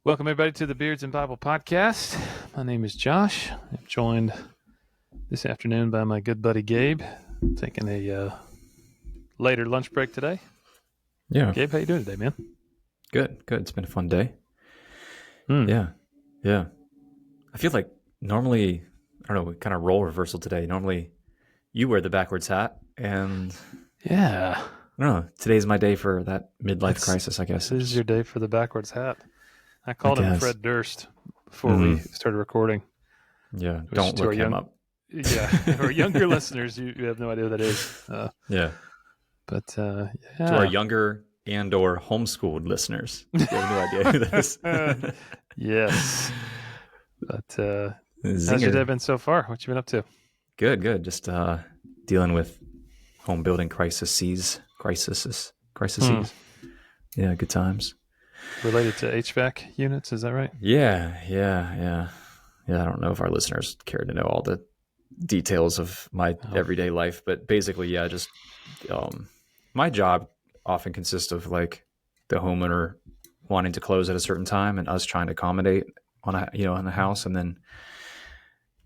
Welcome, everybody, to the Beards and Bible podcast. My name is Josh. I'm joined this afternoon by my good buddy Gabe, taking a later lunch break today. Yeah. Gabe, how you doing today, man? Good. It's been a fun day. Yeah. I feel like normally, I don't know, kind of role reversal today. Normally you wear the backwards hat, and Yeah. I don't know, today's my day for that midlife crisis, I guess. This is your day for the backwards hat. I called him Fred Durst before we started recording. Yeah, don't look him up. Yeah, for younger listeners, you have no idea what that is. Yeah. But To our younger and or homeschooled listeners, you have no idea who that is. Yes. But how's your day been so far? What you been up to? Good. Just dealing with home building crises. Yeah, good times. Related to HVAC units, is that right? Yeah. I don't know if our listeners care to know all the details of my everyday life, but basically, yeah, just my job often consists of like the homeowner wanting to close at a certain time and us trying to accommodate on the house, and then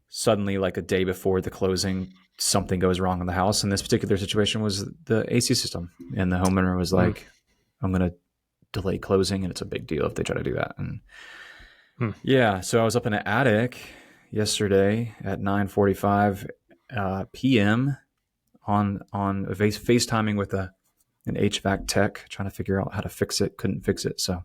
suddenly, like a day before the closing, something goes wrong in the house. And this particular situation was the AC system, and the homeowner was like, "I'm going to delay closing," and it's a big deal if they try to do that. And yeah, so I was up in the attic yesterday at 9:45 p.m. on FaceTiming with an HVAC tech, trying to figure out how to fix it. Couldn't fix it, so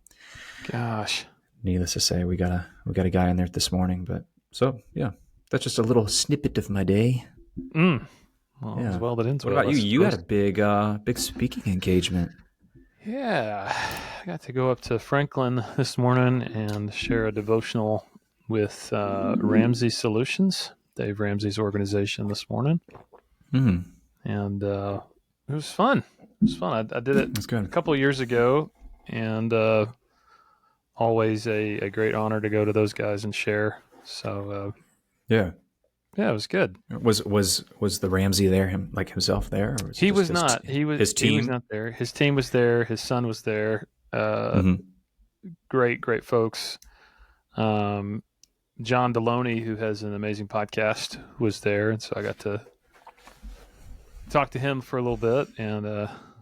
gosh. Needless to say, we got a guy in there this morning. But so yeah, that's just a little snippet of my day. Well, yeah. Well, that ends. What about you? You had a big speaking engagement. Yeah, I got to go up to Franklin this morning and share a devotional with Ramsey Solutions, Dave Ramsey's organization, this morning. And it was fun. I did it a couple of years ago, and always a great honor to go to those guys and share. So yeah, it was good. Was the Ramsey there, himself there? Or was he was not. His team was not there. His team was there. His son was there. Great folks. John Deloney, who has an amazing podcast, was there, and so I got to talk to him for a little bit, and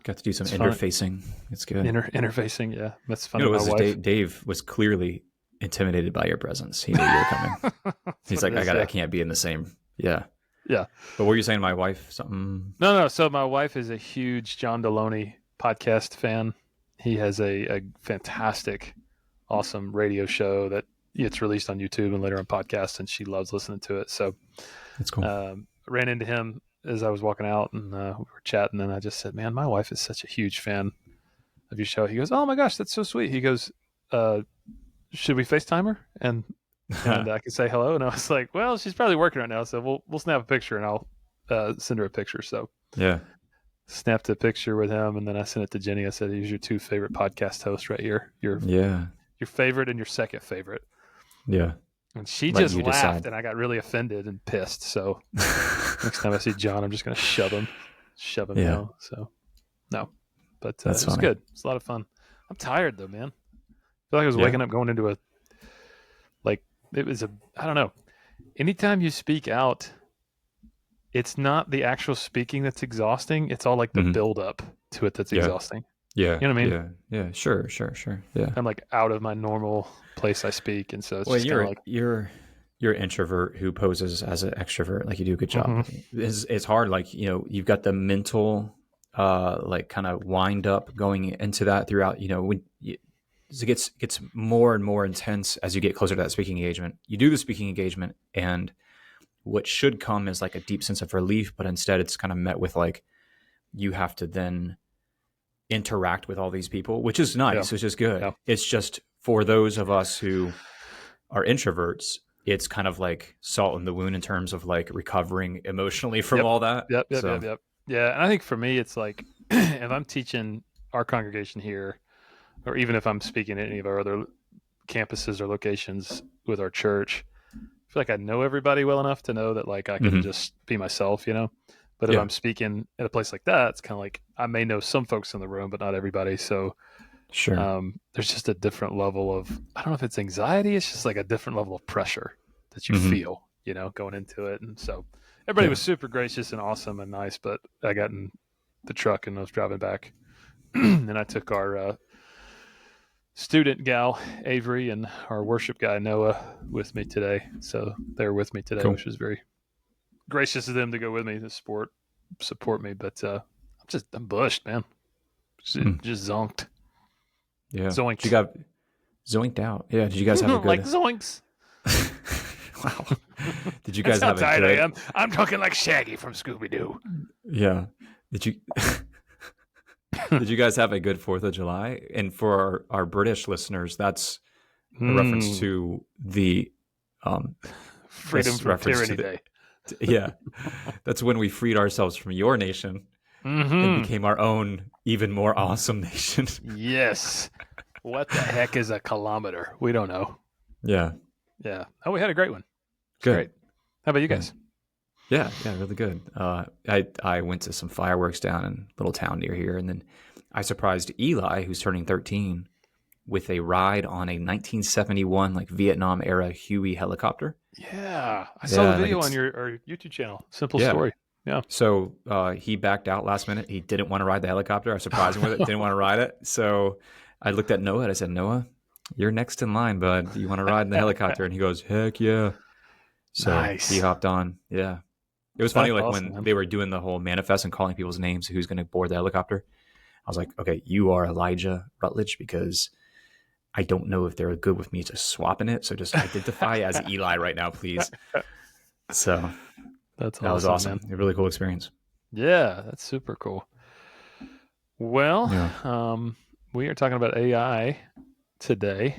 got to do some interfacing. It's good. Interfacing, yeah, that's fun. Dave was clearly intimidated by your presence. He knew you were coming. He's like, I can't be in the same. Yeah. But what were you saying, my wife? Something? No. So my wife is a huge John Deloney podcast fan. He has a fantastic, awesome radio show that gets released on YouTube and later on podcasts, and she loves listening to it. So that's cool. I ran into him as I was walking out, and we were chatting, and I just said, man, my wife is such a huge fan of your show. He goes, oh my gosh, that's so sweet. He goes, should we FaceTime her? And I could say hello. And I was like, well, she's probably working right now, so we'll snap a picture, and I'll send her a picture. So yeah, snapped a picture with him, and then I sent it to Jenny. I said, here's your two favorite podcast hosts right here. Your favorite and your second favorite. Yeah. And she just laughed, and I got really offended and pissed. So next time I see John, I'm just going to shove him now. So no, but it was good. It's a lot of fun. I'm tired though, man. I feel like I was waking up going into I don't know. Anytime you speak out, it's not the actual speaking that's exhausting. It's all like the build up to it that's exhausting. Yeah. You know what I mean? Yeah. Sure. Yeah. I'm like out of my normal place I speak. And so it's you're an introvert who poses as an extrovert. Like, you do a good job. It's hard. Like, you've got the mental, kind of wind up going into that throughout, when it gets more and more intense as you get closer to that speaking engagement. You do the speaking engagement, and what should come is like a deep sense of relief, but instead it's kind of met with like, you have to then interact with all these people, which is nice, which is good. Yeah. It's just for those of us who are introverts, it's kind of like salt in the wound in terms of like recovering emotionally from all that. Yep. Yeah. And I think for me, it's like, if I'm teaching our congregation here, or even if I'm speaking at any of our other campuses or locations with our church, I feel like I know everybody well enough to know that like I can just be myself, But if I'm speaking at a place like that, it's kind of like I may know some folks in the room, but not everybody. So Sure. There's just a different level of, I don't know if it's anxiety. It's just like a different level of pressure that you Hmm. feel, going into it. And so everybody Yeah. was super gracious and awesome and nice, but I got in the truck and I was driving back and I took our student gal Avery and our worship guy Noah with me today. So they're with me today, Cool. which was very gracious of them to go with me to support me. But I'm bushed, man. Hmm. Just zonked, Yeah. You zoinked, got zoinked out. Yeah. Did you guys have a like good? zoinks. Wow. Did you That's guys how have a tired I good? am. I'm talking like Shaggy from Scooby Doo. Yeah. Did you? Did you guys have a good Fourth of July? And for our British listeners, that's a reference to the um, Freedom that's from reference to Tyranny the Day. yeah. That's when we freed ourselves from your nation and Mm-hmm. became our own, even more awesome nation. Yes. What the heck is a kilometer? We don't know. Yeah. Yeah. Oh, we had a great one. It's Good. great. How about you Good. guys? Yeah, yeah, really good. I went to some fireworks down in a little town near here, and then I surprised Eli, who's turning 13, with a ride on a 1971 like Vietnam era Huey helicopter. Yeah. I saw the Yeah, like video on it's your YouTube channel. Simple yeah. story. Yeah. So he backed out last minute. He didn't want to ride the helicopter. I surprised him with it. Didn't want to ride it. So I looked at Noah and I said, Noah, you're next in line, bud. Do you want to ride in the helicopter? And he goes, heck yeah. So he Nice. hopped on. Yeah. It was funny, That's like awesome, when man. they were doing the whole manifest and calling people's names, who's going to board the helicopter. I was like, okay, you are Elijah Rutledge because I don't know if they're good with me just swapping it. So just identify as Eli right now, please. So That's that was awesome, awesome. man. A really cool experience. Yeah, that's super cool. Well, Yeah. we are talking about AI today,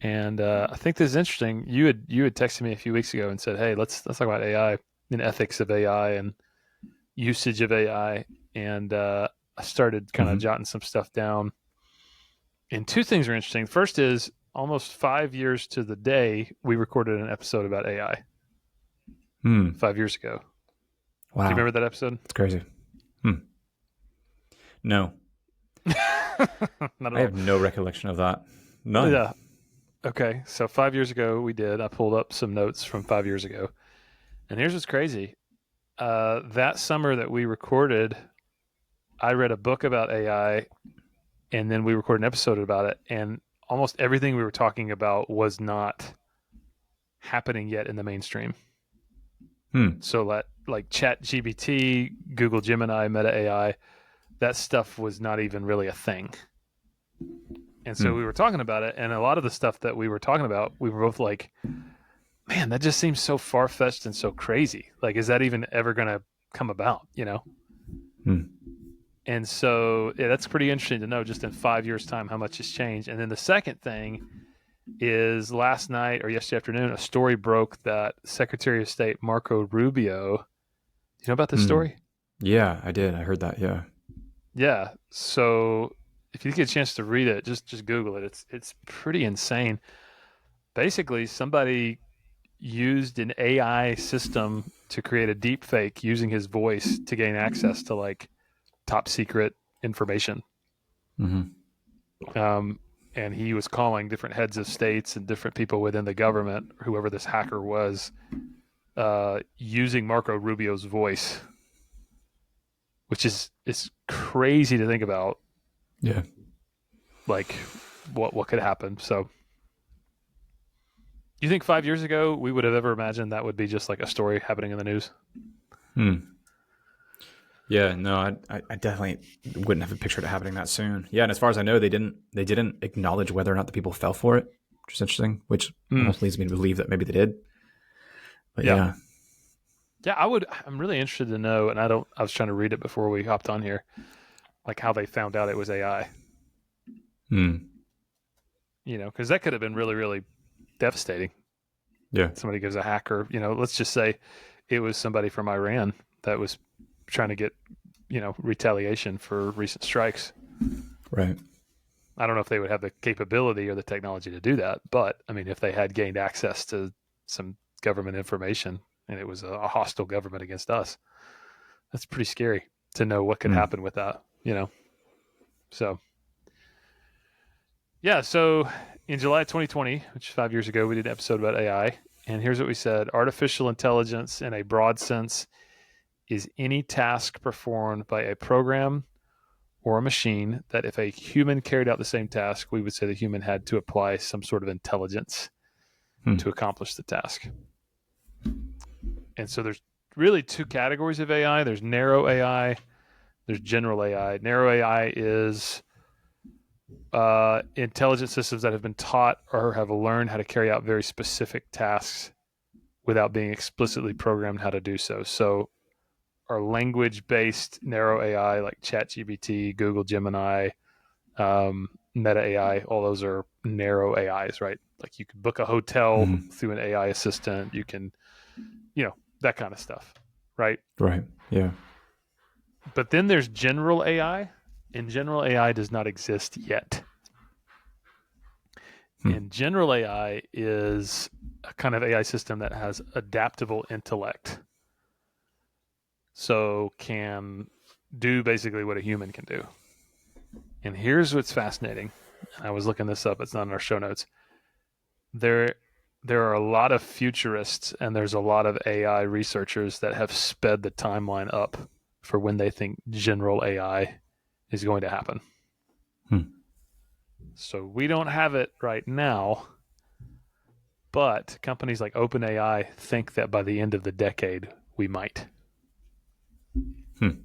and I think this is interesting. You had texted me a few weeks ago and said, "Hey, let's talk about AI and ethics of AI and usage of AI." And I started kind of Mm-hmm. jotting some stuff down. And two things are interesting. First is almost 5 years to the day we recorded an episode about AI Hmm. 5 years ago. Do you Wow. remember that episode? It's crazy. Hmm. No, Not at I all. have no recollection of that. None. Yeah. Okay. So 5 years ago we did. I pulled up some notes from 5 years ago. And here's what's crazy. That summer that we recorded, I read a book about AI and then we recorded an episode about it. And almost everything we were talking about was not happening yet in the mainstream. Hmm. So like Chat GBT, Google Gemini, Meta AI, that stuff was not even really a thing. And so we Hmm. were talking about it, and a lot of the stuff that we were talking about, we were both like, man, that just seems so far fetched and so crazy. Like, is that even ever going to come about? Hmm. And so, yeah, that's pretty interesting to know just in 5 years' time how much has changed. And then the second thing is last night or yesterday afternoon, a story broke that Secretary of State Marco Rubio, you know about this Hmm. story? Yeah, I did. I heard that. Yeah. Yeah. So if you get a chance to read it, just Google it. It's pretty insane. Basically, somebody used an AI system to create a deep fake using his voice to gain access to like top secret information. Mm-hmm. Um, and he was calling different heads of states and different people within the government, whoever this hacker was, using Marco Rubio's voice, which is crazy to think about. Yeah. Like what could happen. So, do you think 5 years ago we would have ever imagined that would be just like a story happening in the news? Hmm. Yeah, no, I definitely wouldn't have pictured it happening that soon. Yeah, and as far as I know, they didn't acknowledge whether or not the people fell for it, which is interesting. Which Mm, almost leads me to believe that maybe they did. But yeah, yeah, yeah. I'm really interested to know, and I don't. I was trying to read it before we hopped on here, like how they found out it was AI. hmm. Because that could have been really, really devastating. Yeah, Somebody gives a hacker. Let's just say it was somebody from Iran that was trying to get retaliation for recent strikes. right. I don't know if they would have the capability or the technology to do that, but I mean, if they had gained access to some government information and it was a hostile government against us, that's pretty scary to know what could Hmm. happen with that. So Yeah. So in July 2020, which is 5 years ago, we did an episode about AI. And here's what we said: artificial intelligence, in a broad sense, is any task performed by a program or a machine that, if a human carried out the same task, we would say the human had to apply some sort of intelligence Hmm. to accomplish the task. And so there's really two categories of AI. There's narrow AI, there's general AI. Narrow AI is intelligent systems that have been taught or have learned how to carry out very specific tasks without being explicitly programmed how to do so. So our language-based narrow AI like ChatGPT, Google Gemini, Meta AI, all those are narrow AIs, right? Like you can book a hotel Hmm. through an AI assistant. You can, that kind of stuff, right? Right. Yeah. But then there's general AI, and general AI does not exist yet. Hmm. And general AI is a kind of AI system that has adaptable intellect. So can do basically what a human can do. And here's what's fascinating. I was looking this up, it's not in our show notes. There there are a lot of futurists and there's a lot of AI researchers that have sped the timeline up for when they think general AI is going to happen. Hmm. So we don't have it right now, but companies like OpenAI think that by the end of the decade we might, Hmm.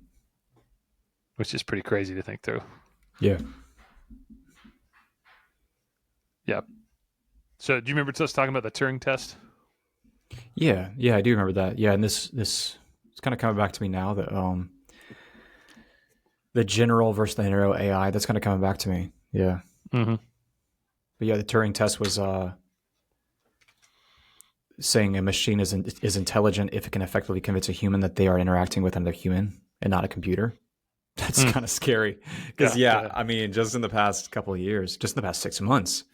which is pretty crazy to think through. Yeah. Yeah. So do you remember us talking about the Turing test? Yeah. Yeah. I do remember that. Yeah. And this it's kind of coming back to me now that the general versus the narrow AI, that's kind of coming back to me. Yeah. Mm-hmm. But yeah, the Turing test was saying a machine is intelligent if it can effectively convince a human that they are interacting with another human and not a computer. That's Mm. kind of scary because Yeah. yeah, Yeah. I mean, just in the past couple of years, just in the past 6 months,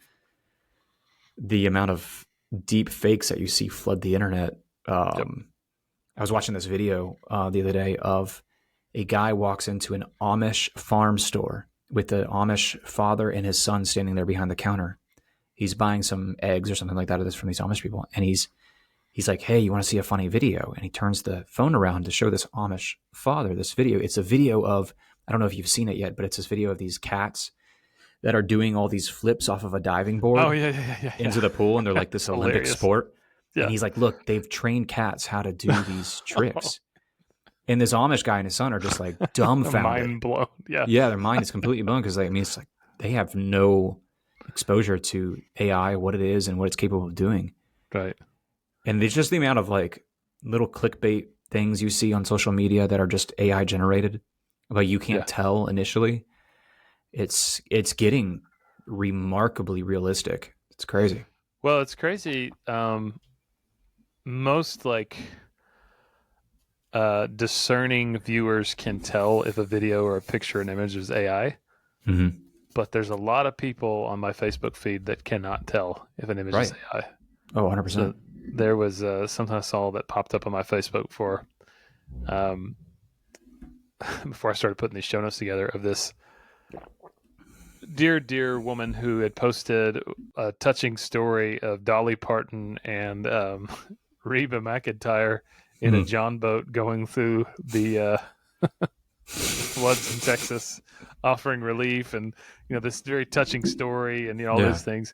the amount of deep fakes that you see flood the internet. Yep. I was watching this video the other day of a guy walks into an Amish farm store with the Amish father and his son standing there behind the counter. He's buying some eggs or something like that from these Amish people, and he's like, "Hey, you want to see a funny video?" And he turns the phone around to show this Amish father this video. It's a video of, I don't know if you've seen it yet, but it's this video of these cats that are doing all these flips off of a diving Oh board yeah, yeah, yeah, into yeah. the pool, and they're like this It's Olympic hilarious. sport. And Yeah. he's like, "Look, they've trained cats how to do these tricks." And this Amish guy and his son are just like dumbfounded. Mind blown. Yeah. Yeah, their mind is completely blown because I mean, it's like they have no exposure to AI, what it is, and what it's capable of doing. Right. And there's just the amount of like little clickbait things you see on social media that are just AI generated, but you can't Yeah. tell initially. It's getting remarkably realistic. It's crazy. Well, it's crazy. Most like discerning viewers can tell if a video or a picture or an image is AI, Mm-hmm. but there's a lot of people on my Facebook feed that cannot tell if an image is Right. AI. Oh, So 100%. there was something I saw that popped up on my Facebook um, before I started putting these show notes together of this dear woman who had posted a touching story of Dolly Parton and Reba McEntire in a Mm. John boat going through the floods in Texas, offering relief, and this very touching story, and all Yeah. those things.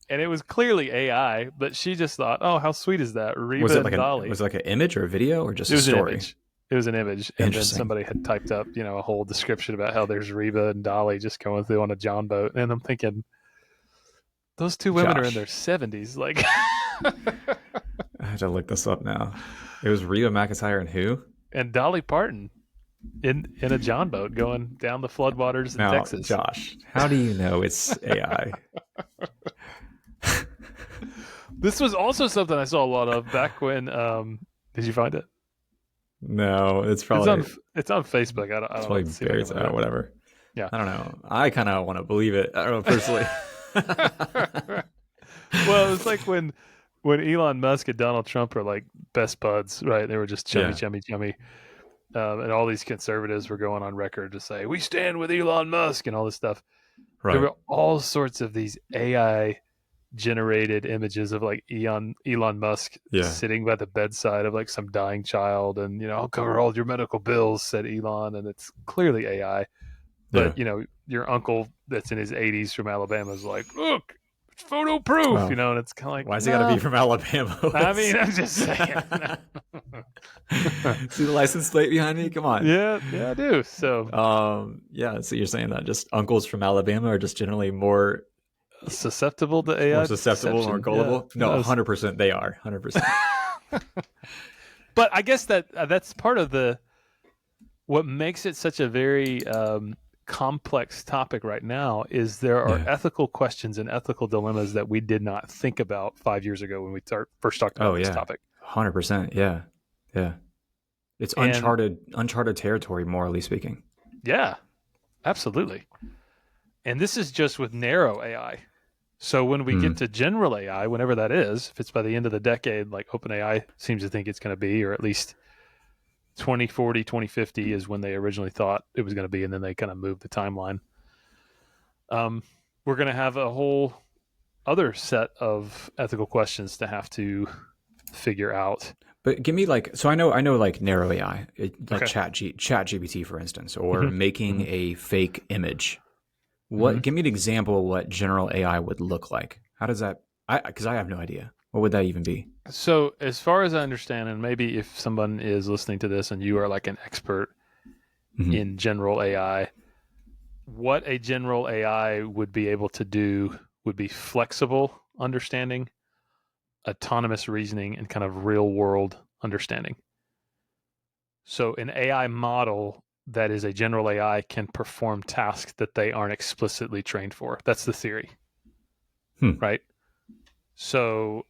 And it was clearly AI, but she just thought, "Oh, how sweet is that, Was Reba it like and Dolly?" an image or a video or just It a was an story? image. It was an image, and then Interesting. somebody had typed up, a whole description about how there's Reba and Dolly just going through on a John boat, and I'm thinking, those two women are in their Josh, 70s, like, I have to look this up now. It was Reba McEntire and who? and Dolly Parton in a John boat going down the floodwaters in Now, Texas. Josh, how do you know it's AI? This was also something I saw a lot of back when. Did you find it? No, It's on. It's on Facebook. I it's don't know. probably Let's see if I buried. can look Whatever. it I don't know. I kind of want to believe it. I don't know personally. up. Well, it's like when Elon Musk and Donald Trump are like best buds, right? They were just Yeah. chummy, and all these conservatives were going on record to say we stand with Elon Musk and all this stuff. there Right. were all sorts of these AI generated images of like Elon Musk Yeah. sitting by the bedside of like some dying child, and I'll cover all your medical bills, said Elon, and it's clearly AI. Yeah. But your uncle that's in his 80s from Alabama is like, look, it's photo proof, Well, and it's kind of like, why has he got to be no. from Alabama? I mean, I'm just saying. See the license plate behind me? Come on. Yeah, yeah, I do. So Yeah. So you're saying that just uncles from Alabama are just generally susceptible to more AI susceptible, more deception. Yeah, gullible? who No, knows? 100% they are. 100%. But I guess that's part of the what makes it such a very complex topic right now is there are Yeah. ethical questions and ethical dilemmas that we did not think about 5 years ago when we first talked about Oh this yeah. topic. 100%. Yeah. Yeah. It's And uncharted territory, morally speaking. yeah, absolutely. And this is just with narrow AI. So when we get Hmm. to general AI, whenever that is, if it's by the end of the decade, like OpenAI seems to think it's going to be, or at least 2040, 2050 is when they originally thought it was going to be, and then they kind of moved the timeline. Um, we're going to have a whole other set of ethical questions to have to figure out. But give me like, so I know like narrow AI, like Okay. chat GPT, for instance, or Mm-hmm. making Mm-hmm. a fake image. Mm-hmm. Give me an example of what general AI would look like. How does that, because I have no idea. What would that even be? So, as far as I understand, and maybe if someone is listening to this and you are like an expert Mm-hmm. in general AI, what a general AI would be able to do would be flexible understanding, autonomous reasoning, and kind of real world understanding. So, an AI model that is a general AI can perform tasks that they aren't explicitly trained for. That's the theory, Hmm. right? So,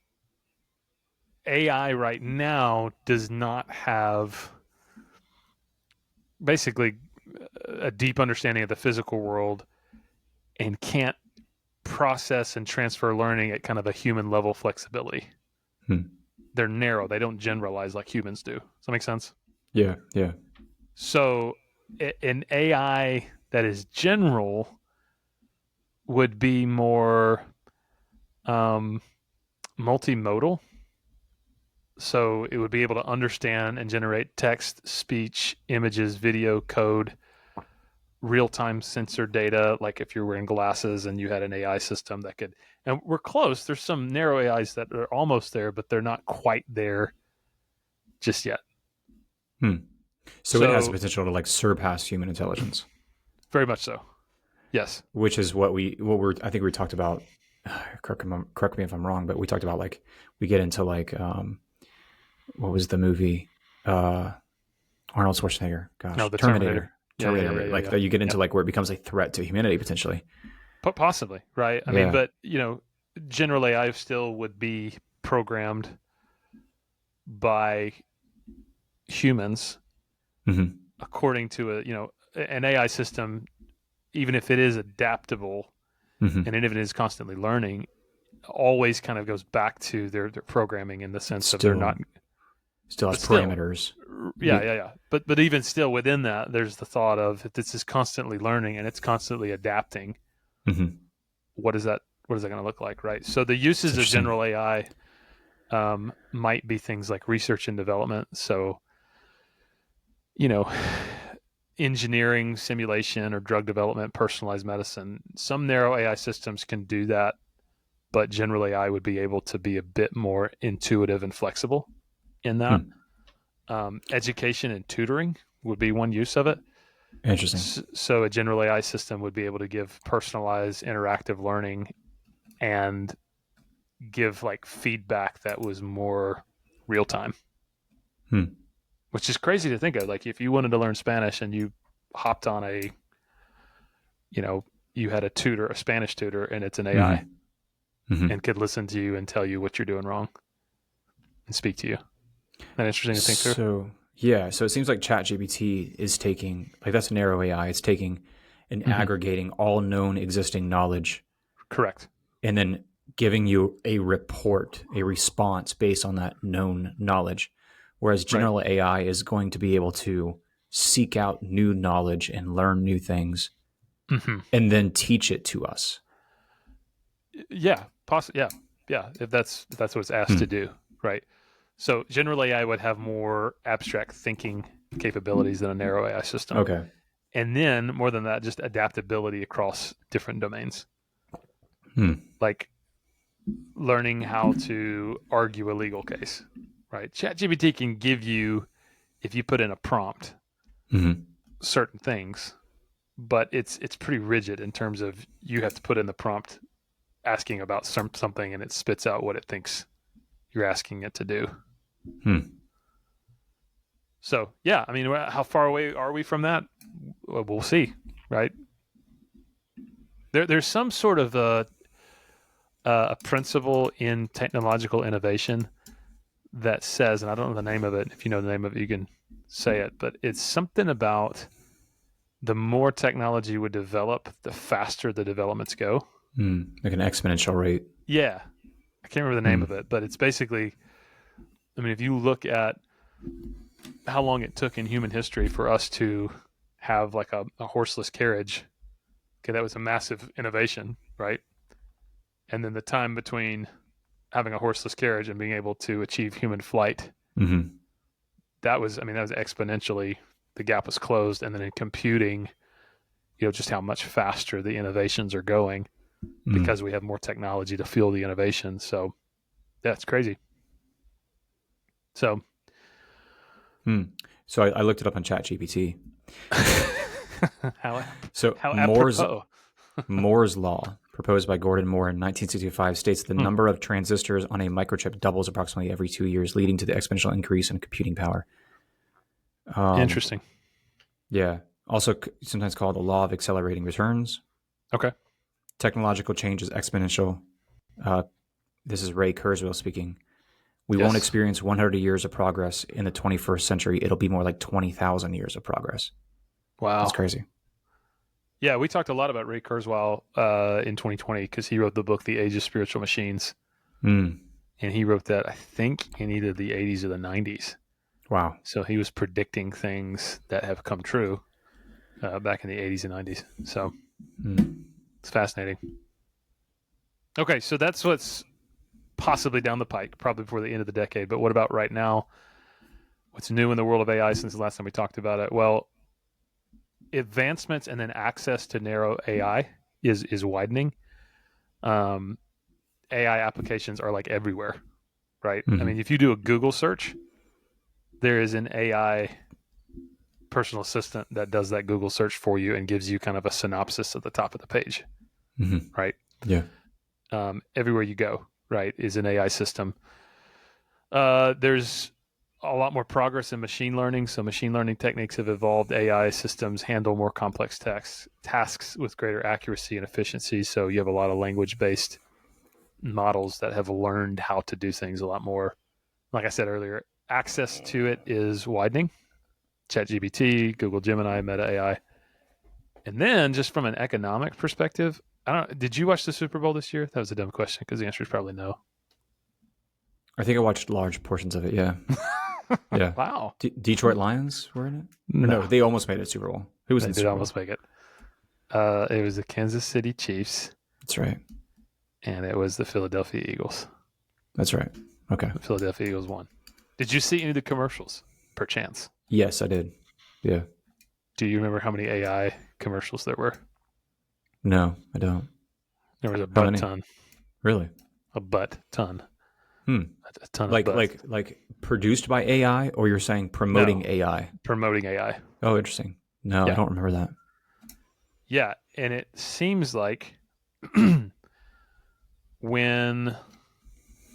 AI right now does not have basically a deep understanding of the physical world and can't process and transfer learning at kind of a human level flexibility. Hmm. They're narrow. They don't generalize like humans do. Does that make sense? Yeah. Yeah. So an AI that is general would be more um, multimodal. So it would be able to understand and generate text, speech, images, video, code, real-time sensor data, like if you're wearing glasses and you had an AI system that could, and we're close. There's some narrow AIs that are almost there, but they're not quite there just yet. Hmm. So it has the So potential to like surpass human intelligence, very much so. Yes. which is I think we talked about. Correct me if I'm wrong, but we talked about like we get into like what was the movie? Uh, Arnold Schwarzenegger. No, Gosh, the Terminator. Terminator. Yeah, yeah, Terminator. yeah, Right? yeah, Like yeah. that you get into Yep. like where it becomes a threat to humanity potentially. But possibly, right? I mean, Yeah. but general AI still would be programmed by humans Mm-hmm. according to an AI system, even if it is adaptable Mm-hmm. and even if it is constantly learning, always kind of goes back to their programming in the It's sense of they're not, still has but still, parameters. yeah, You, yeah, yeah. But even still within that, there's the thought of if this is constantly learning and it's constantly adapting, mm-hmm. what is that? What is that going to look like, right? So the It's uses of interesting. general AI might be things like research and development. So you know, engineering, simulation, or drug development, personalized medicine. Some narrow AI systems can do that, but general AI would be able to be a bit more intuitive and flexible in that. Hmm. Education and tutoring would be one use of it. Interesting. So a general AI system would be able to give personalized interactive learning and give like feedback that was more real time, Hmm. which is crazy to think of. Like if you wanted to learn Spanish and you hopped on you know, you had a tutor, a Spanish tutor, and it's an Mm-hmm. AI Mm-hmm. and could listen to you and tell you what you're doing wrong and speak to you. That interesting to think through. So yeah, so it seems like ChatGPT is taking like that's narrow AI. It's taking and Mm-hmm. aggregating all known existing knowledge Correct. and then giving you a report, a response based on that known knowledge. Whereas Right. general AI is going to be able to seek out new knowledge and learn new things Hmm. and then teach it to us. Yeah, possibly. Yeah, yeah. If that's what it's asked to Hmm. do, right? So generally, I would have more abstract thinking capabilities than a narrow AI system, Okay. and then more than that, just adaptability across different domains, Hmm. like learning how to argue a legal case, right? ChatGPT can give you, if you put in a prompt, Hmm. certain things, but it's pretty rigid in terms of you have to put in the prompt asking about something and it spits out what it thinks you're asking it to do. Hmm. So yeah, I mean, how far away are we from that? Well, we'll see, right? There's some sort of a principle in technological innovation that says, and I don't know the name of it. If you know the name of it, you can say it. But it's something about the more technology would develop, the faster the developments go. Hmm. Like an exponential rate. Yeah, I can't remember the name Hmm. of it, but it's basically, I mean, if you look at how long it took in human history for us to have like a horseless carriage, okay, that was a massive innovation, right? And then the time between having a horseless carriage and being able to achieve human flight, Hmm. that was, I mean, that was exponentially, the gap was closed. And then in computing, just how much faster the innovations are going Hmm. because we have more technology to fuel the innovation. So that's crazy. So Hmm. So I looked it up on ChatGPT. how So how apropos. Moore's law, proposed by Gordon Moore in 1965, states the Hmm. number of transistors on a microchip doubles approximately every 2 years, leading to the exponential increase in computing power. Um, Interesting. yeah. Also, sometimes called the law of accelerating returns. Okay. Technological change is exponential. Uh, this is Ray Kurzweil speaking. We won't Yes. experience 100 years of progress in the 21st century. It'll be more like 20,000 years of progress. That's Wow. crazy. Yeah, we talked a lot about Ray Kurzweil in 2020 because he wrote the book The Age of Spiritual Machines, Mm. and he wrote that I think in either the 80s or the 90s. Wow. So he was predicting things that have come true back in the 80s and 90s. So Mm. it's fascinating. Okay, so that's what's possibly down the pike, probably before the end of the decade. But what about right now? What's new in the world of AI since the last time we talked about it? Well, advancements and then access to narrow AI is widening. Um, AI applications are like everywhere, right? I Mm-hmm. mean, if you do a Google search, there is an AI personal assistant that does that Google search for you and gives you kind of a synopsis at the top of the page, Mm-hmm. right? Yeah. Everywhere you go, right, is an AI system. There's a lot more progress in machine learning. So machine learning techniques have evolved. AI systems handle more complex tasks with greater accuracy and efficiency. So you have a lot of language-based models that have learned how to do things a lot more. Like I said earlier, access to it is widening. ChatGPT, Google Gemini, Meta AI. And then just from an economic perspective, I don't. Did you watch the Super Bowl this year? That was a dumb question because the answer is probably no. I think I watched large portions of it. Yeah. Yeah. Wow. Detroit Lions were in it? Or No, no, they almost made it to Super Bowl. Who was in they the did Super Bowl? almost make it. It was the Kansas City Chiefs That's right. and it was the Philadelphia Eagles. That's right. Okay. The Philadelphia Eagles won. Did you see any of the commercials, perchance? Yes, I did. Yeah. Do you remember how many AI commercials there were? No, I don't. There was a How butt many? ton, Really? a butt ton, Hmm. a ton of Like butt. like like produced by AI, or you're saying No, promoting AI? promoting AI. Oh, interesting. No, I Yeah, don't remember that. yeah, and it seems like when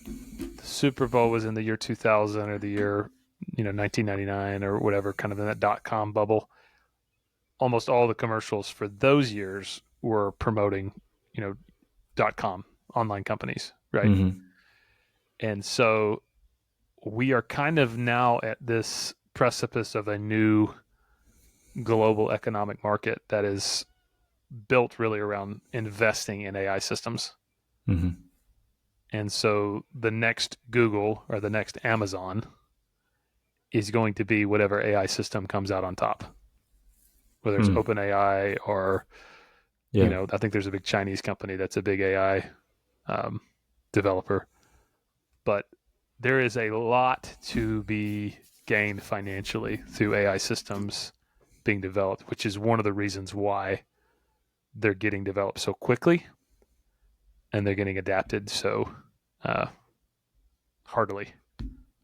the Super Bowl was in the year 2000 or the year 1999 or whatever, kind of in that .com bubble, almost all the commercials for those years were promoting you know .com online companies, right? Mm-hmm. And so we are kind of now at this precipice of a new global economic market that is built really around investing in AI systems. Mm-hmm. And so the next Google or the next Amazon is going to be whatever AI system comes out on top, whether it's Hmm. OpenAI or Yeah. I think there's a big Chinese company that's a big AI um, developer, but there is a lot to be gained financially through AI systems being developed, which is one of the reasons why they're getting developed so quickly and they're getting adapted so uh, heartily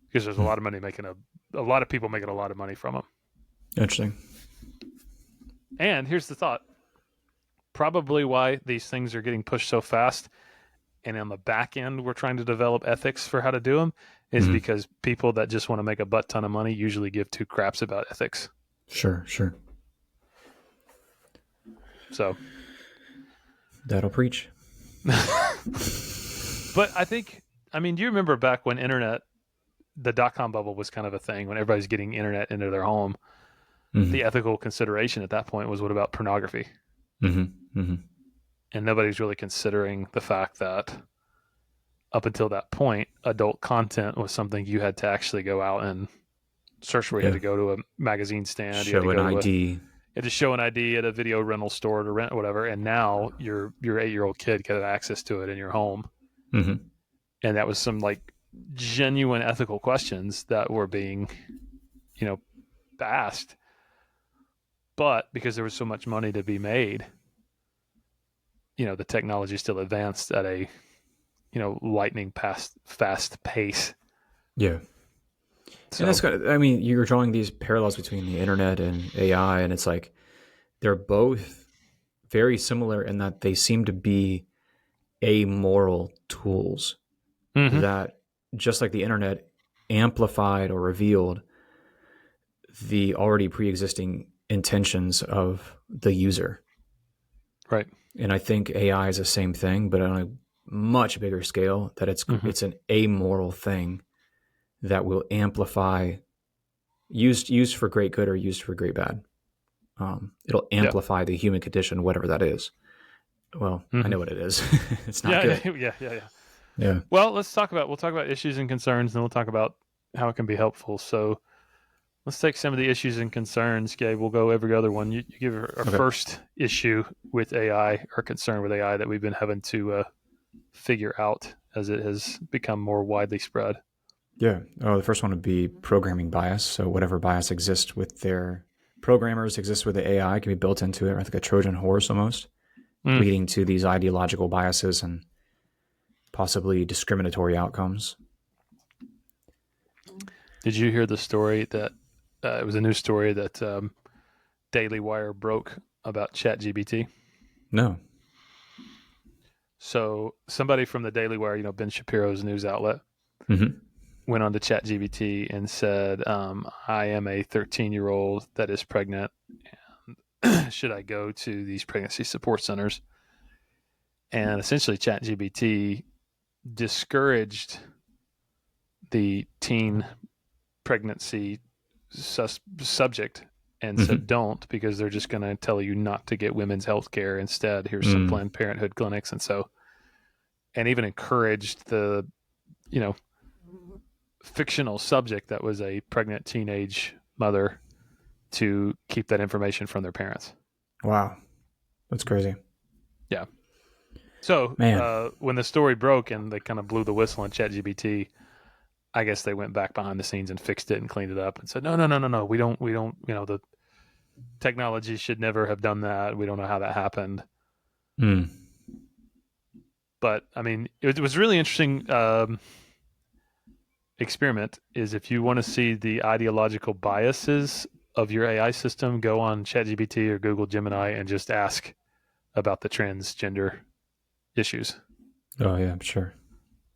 because there's a Hmm. lot of money a lot of people making a lot of money from them. Interesting. And here's the thought: probably why these things are getting pushed so fast, and on the back end we're trying to develop ethics for how to do them, is Hmm. because people that just want to make a butt ton of money usually give two craps about ethics. Sure, sure. So, That'll preach. but I mean, do you remember back when the dot-com bubble was kind of a thing, when everybody's getting internet into their home? Hmm. The ethical consideration at that point was, what about pornography? Hmm. Hmm. And nobody's really considering the fact that up until that point, adult content was something you had to actually go out and search for. You had Yeah. to go to a magazine stand. You had to Show an go to ID. you had to show an ID at a video rental store to rent or whatever. And now your 8-year-old kid can have access to it in your home. Hmm. And that was some like genuine ethical questions that were being, you know, asked. But because there was so much money to be made, the technology still advanced at a lightning fast pace. Yeah. And So that's kind of, I mean, you're drawing these parallels between the internet and AI, and it's like they're both very similar in that they seem to be amoral tools mm-hmm. that, just like the internet, amplified or revealed the already pre-existing intentions of the user. Right. And I think AI is the same thing, but on a much bigger scale. That Mm-hmm. it's an amoral thing that will amplify, used for great good or used for great bad. It'll Yeah. amplify the human condition, whatever that is. Well, I Mm-hmm. know what it is. It's not Yeah, good. yeah. Yeah. Well, we'll talk about issues and concerns, and then we'll talk about how it can be helpful. So let's take some of the issues and concerns. Gabe, we'll go every other one. You give our Okay. first issue with AI, or concern with AI, that we've been having to figure out as it has become more widely spread. Yeah. Oh, the first one would be programming bias. So whatever bias exists with their programmers exists with the AI can be built into it, like a Trojan horse almost, Mm. leading to these ideological biases and possibly discriminatory outcomes. Did you hear the story that it was a news story that Daily Wire broke about ChatGPT? No. So somebody from the Daily Wire, Ben Shapiro's news outlet, Mm-hmm. went on to ChatGPT and said, "I am a 13-year-old that is pregnant. Should I go to these pregnancy support centers?" And essentially, ChatGPT discouraged the teen pregnancy subject and said, Mm-hmm. "Don't, because they're just going to tell you not to get women's health care. Instead, here's some Mm. Planned Parenthood clinics." And even encouraged the, you know, fictional subject that was a pregnant teenage mother to keep that information from their parents. Wow. That's crazy. Yeah. So Man. when the story broke and they kind of blew the whistle on ChatGPT, I guess they went back behind the scenes and fixed it and cleaned it up and said, no, we don't, the technology should never have done that. We don't know how that happened. Mm. But I mean, it was really interesting. Experiment is, if you want to see the ideological biases of your AI system, go on ChatGPT or Google Gemini and just ask about the transgender issues Oh, yeah, sure.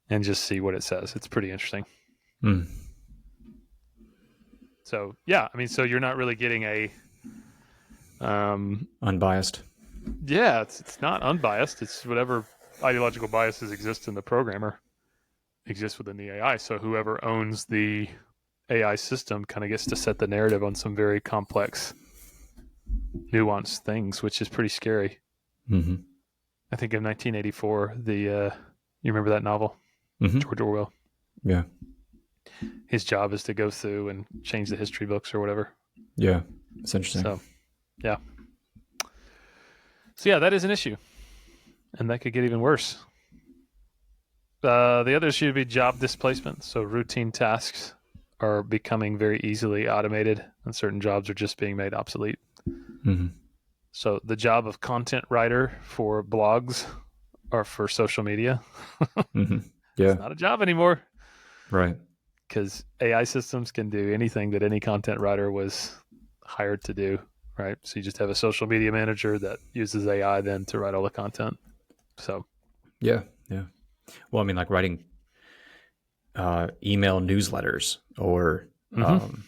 and just see what it says. It's pretty interesting. Mm. So yeah, I mean, so you're not really getting a, Unbiased. yeah, it's not unbiased. It's whatever ideological biases exist in the programmer exists within the AI. So whoever owns the AI system kind of gets to set the narrative on some very complex, nuanced things, which is pretty scary. Mm-hmm. I think in 1984, you remember that novel, Mm-hmm. George Orwell? Yeah. His job is to go through and change the history books or whatever. Yeah. It's interesting. So, yeah. So yeah, that is an issue, and that could get even worse. The other issue would be job displacement. So routine tasks are becoming very easily automated, and certain jobs are just being made obsolete. Mm-hmm. So the job of content writer for blogs or for social media, Mm-hmm. it's Yeah. not a job anymore Right. because AI systems can do anything that any content writer was hired to do, right? So you just have a social media manager that uses AI then to write all the content. So, Yeah. Yeah. Well, I mean, like writing email newsletters or mm-hmm.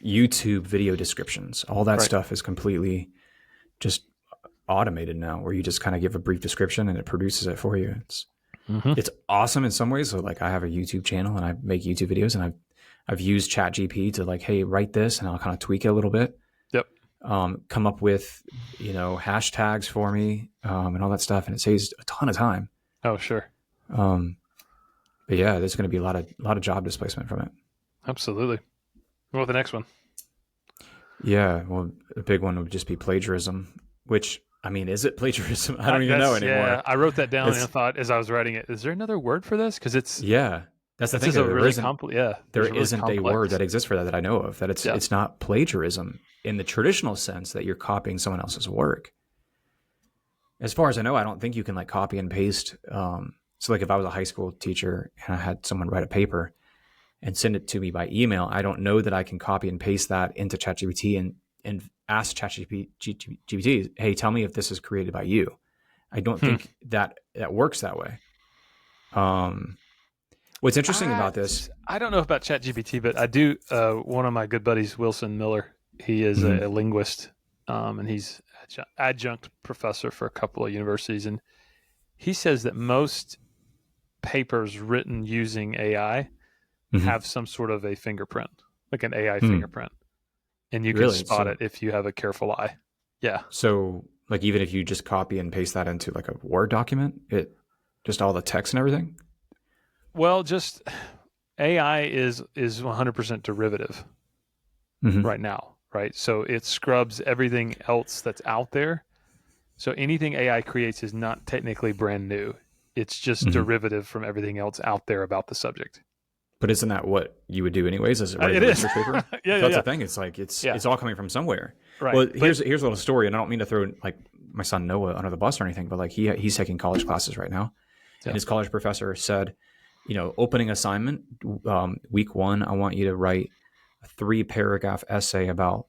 YouTube video descriptions, all that Right. stuff is completely just automated now, where you just kind of give a brief description and it produces it for you. Mm-hmm. It's awesome in some ways. So like I have a YouTube channel and I make YouTube videos, and I've used ChatGPT to like, hey, write this, and I'll kind of tweak it a little bit. Yep. Come up with hashtags for me, and all that stuff, and it saves a ton of time. Oh, sure. Um, but yeah, there's going to be a lot of job displacement from it. Absolutely. What about the next one? Yeah, well, a big one would just be plagiarism, which, I mean, is it plagiarism? I don't even know anymore. Yeah. I wrote that down and I It's thought as I was writing it, is there another word for this? Because Yeah, that's the it's thing. just a There really isn't complex. Yeah, there there's a really isn't a word complex. that exists for that I know of. That Yeah. it's not plagiarism in the traditional sense that you're copying someone else's work. As far as I know, I don't think you can like copy and paste. So like if I was a high school teacher and I had someone write a paper and send it to me by email, I don't know that I can copy and paste that into ChatGPT and ask ChatGPT, hey, tell me if this is created by you. I don't Hmm. think that works that way. What's interesting I about this? I don't know about ChatGPT, but I do. One of my good buddies, Wilson Miller, he is Mhm. a linguist, and he's adjunct professor for a couple of universities, and he says that most papers written using AI Mhm. have some sort of a fingerprint, like an AI Hmm. fingerprint, and you can Really? spot it if you have a careful eye. Yeah. So like even if you just copy and paste that into like a Word document, it just all the text and everything. Well, just AI is 100% derivative Mm-hmm. right now, right? So it scrubs everything else that's out there. So anything AI creates is not technically brand new. It's just Mm-hmm. derivative from everything else out there about the subject. But isn't that what you would do anyways? As writing It a is. research paper? Yeah, So yeah, that's the yeah. thing. It's like Yeah. it's all coming from somewhere. Right. Well, But here's a little story, and I don't mean to throw like my son Noah under the bus or anything, but like he's taking college classes right now, and yeah. his college professor said, opening assignment, week one, I want you to write a 3-paragraph essay about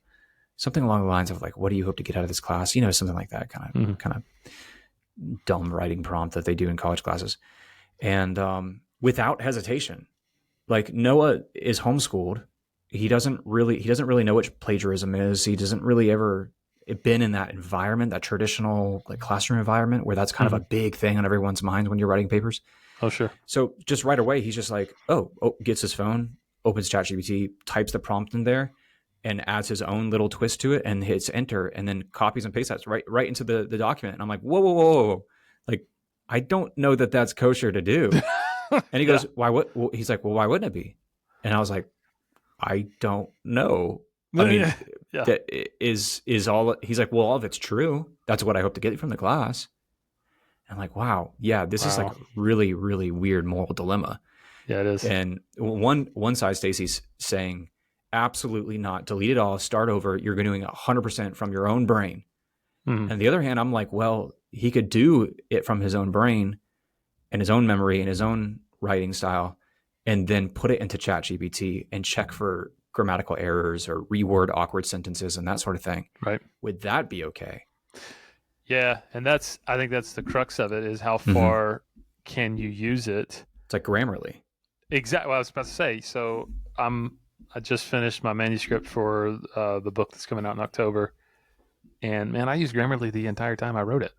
something along the lines of like, what do you hope to get out of this class? Something like that, Mm-hmm. kind of dumb writing prompt that they do in college classes, and without hesitation. Like Noah is homeschooled. He doesn't really know what plagiarism is. He doesn't really ever been in that environment, that traditional like classroom environment where that's kind of Mm-hmm. a big thing on everyone's mind when you're writing papers. Oh, sure. So just right away, he's just like, oh, gets his phone, opens ChatGPT, types the prompt in there, and adds his own little twist to it, and hits enter, and then copies and pastes that right into the document. And I'm like, whoa, whoa, whoa, whoa, like I don't know that that's kosher to do. And he Yeah. goes, why? What? Well, he's like, well, why wouldn't it be? And I was like, I don't know. I mean, Yeah. Yeah. that is all. He's like, well, all of it's true. That's what I hope to get from the class. And I'm like, wow, yeah, this is like Wow. really, really weird moral dilemma. Yeah, it is. And one side, Stacy's saying, absolutely not. Delete it all. Start over. You're doing 100% from your own brain. Mm-hmm. And the other hand, I'm like, well, he could do it from his own brain and his own memory and his own writing style, and then put it into ChatGPT and check for grammatical errors or reword awkward sentences and that sort of thing. Right. Would that be okay? Yeah, and I think that's the crux of it is how Mm-hmm. far can you use it? It's like Grammarly. Exactly what I was about to say. So I just finished my manuscript for the book that's coming out in October, and man, I used Grammarly the entire time I wrote it.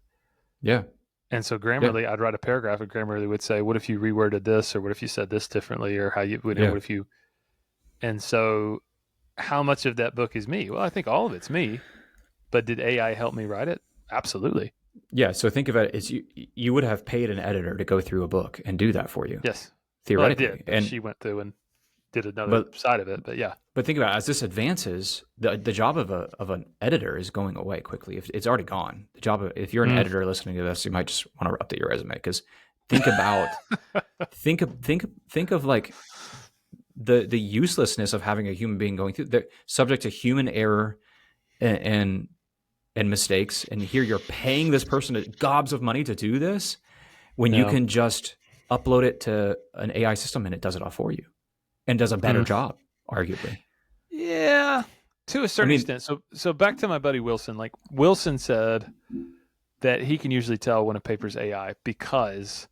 Yeah. And so Yeah. Grammarly, I'd write a paragraph, and Grammarly would say, "What if you reworded this, or what if you said this differently, or how Yeah. what if you?" And so, how much of that book is me? Well, I think all of it's me. But did AI help me write it? Absolutely. Yeah. So think of it as you would have paid an editor to go through a book and do that for you, Yes. Well, I theoretically. did, but And she went through and did another But side of it. But yeah. but think about it, as this advances, the job of an editor is going away quickly. If it's already gone, the job of, if you're an Mm. editor listening to this, you might just want to update your resume, because think about think of like the uselessness of having a human being going through, the subject to human error and, and mistakes, and here you're paying this person gobs of money to do this when you Yeah. can just upload it to an AI system and it does it all for you and does a better Mm. job, arguably. Yeah, to a I certain mean, extent. So back to my buddy Wilson. Like Wilson said that he can usually tell when a paper's AI because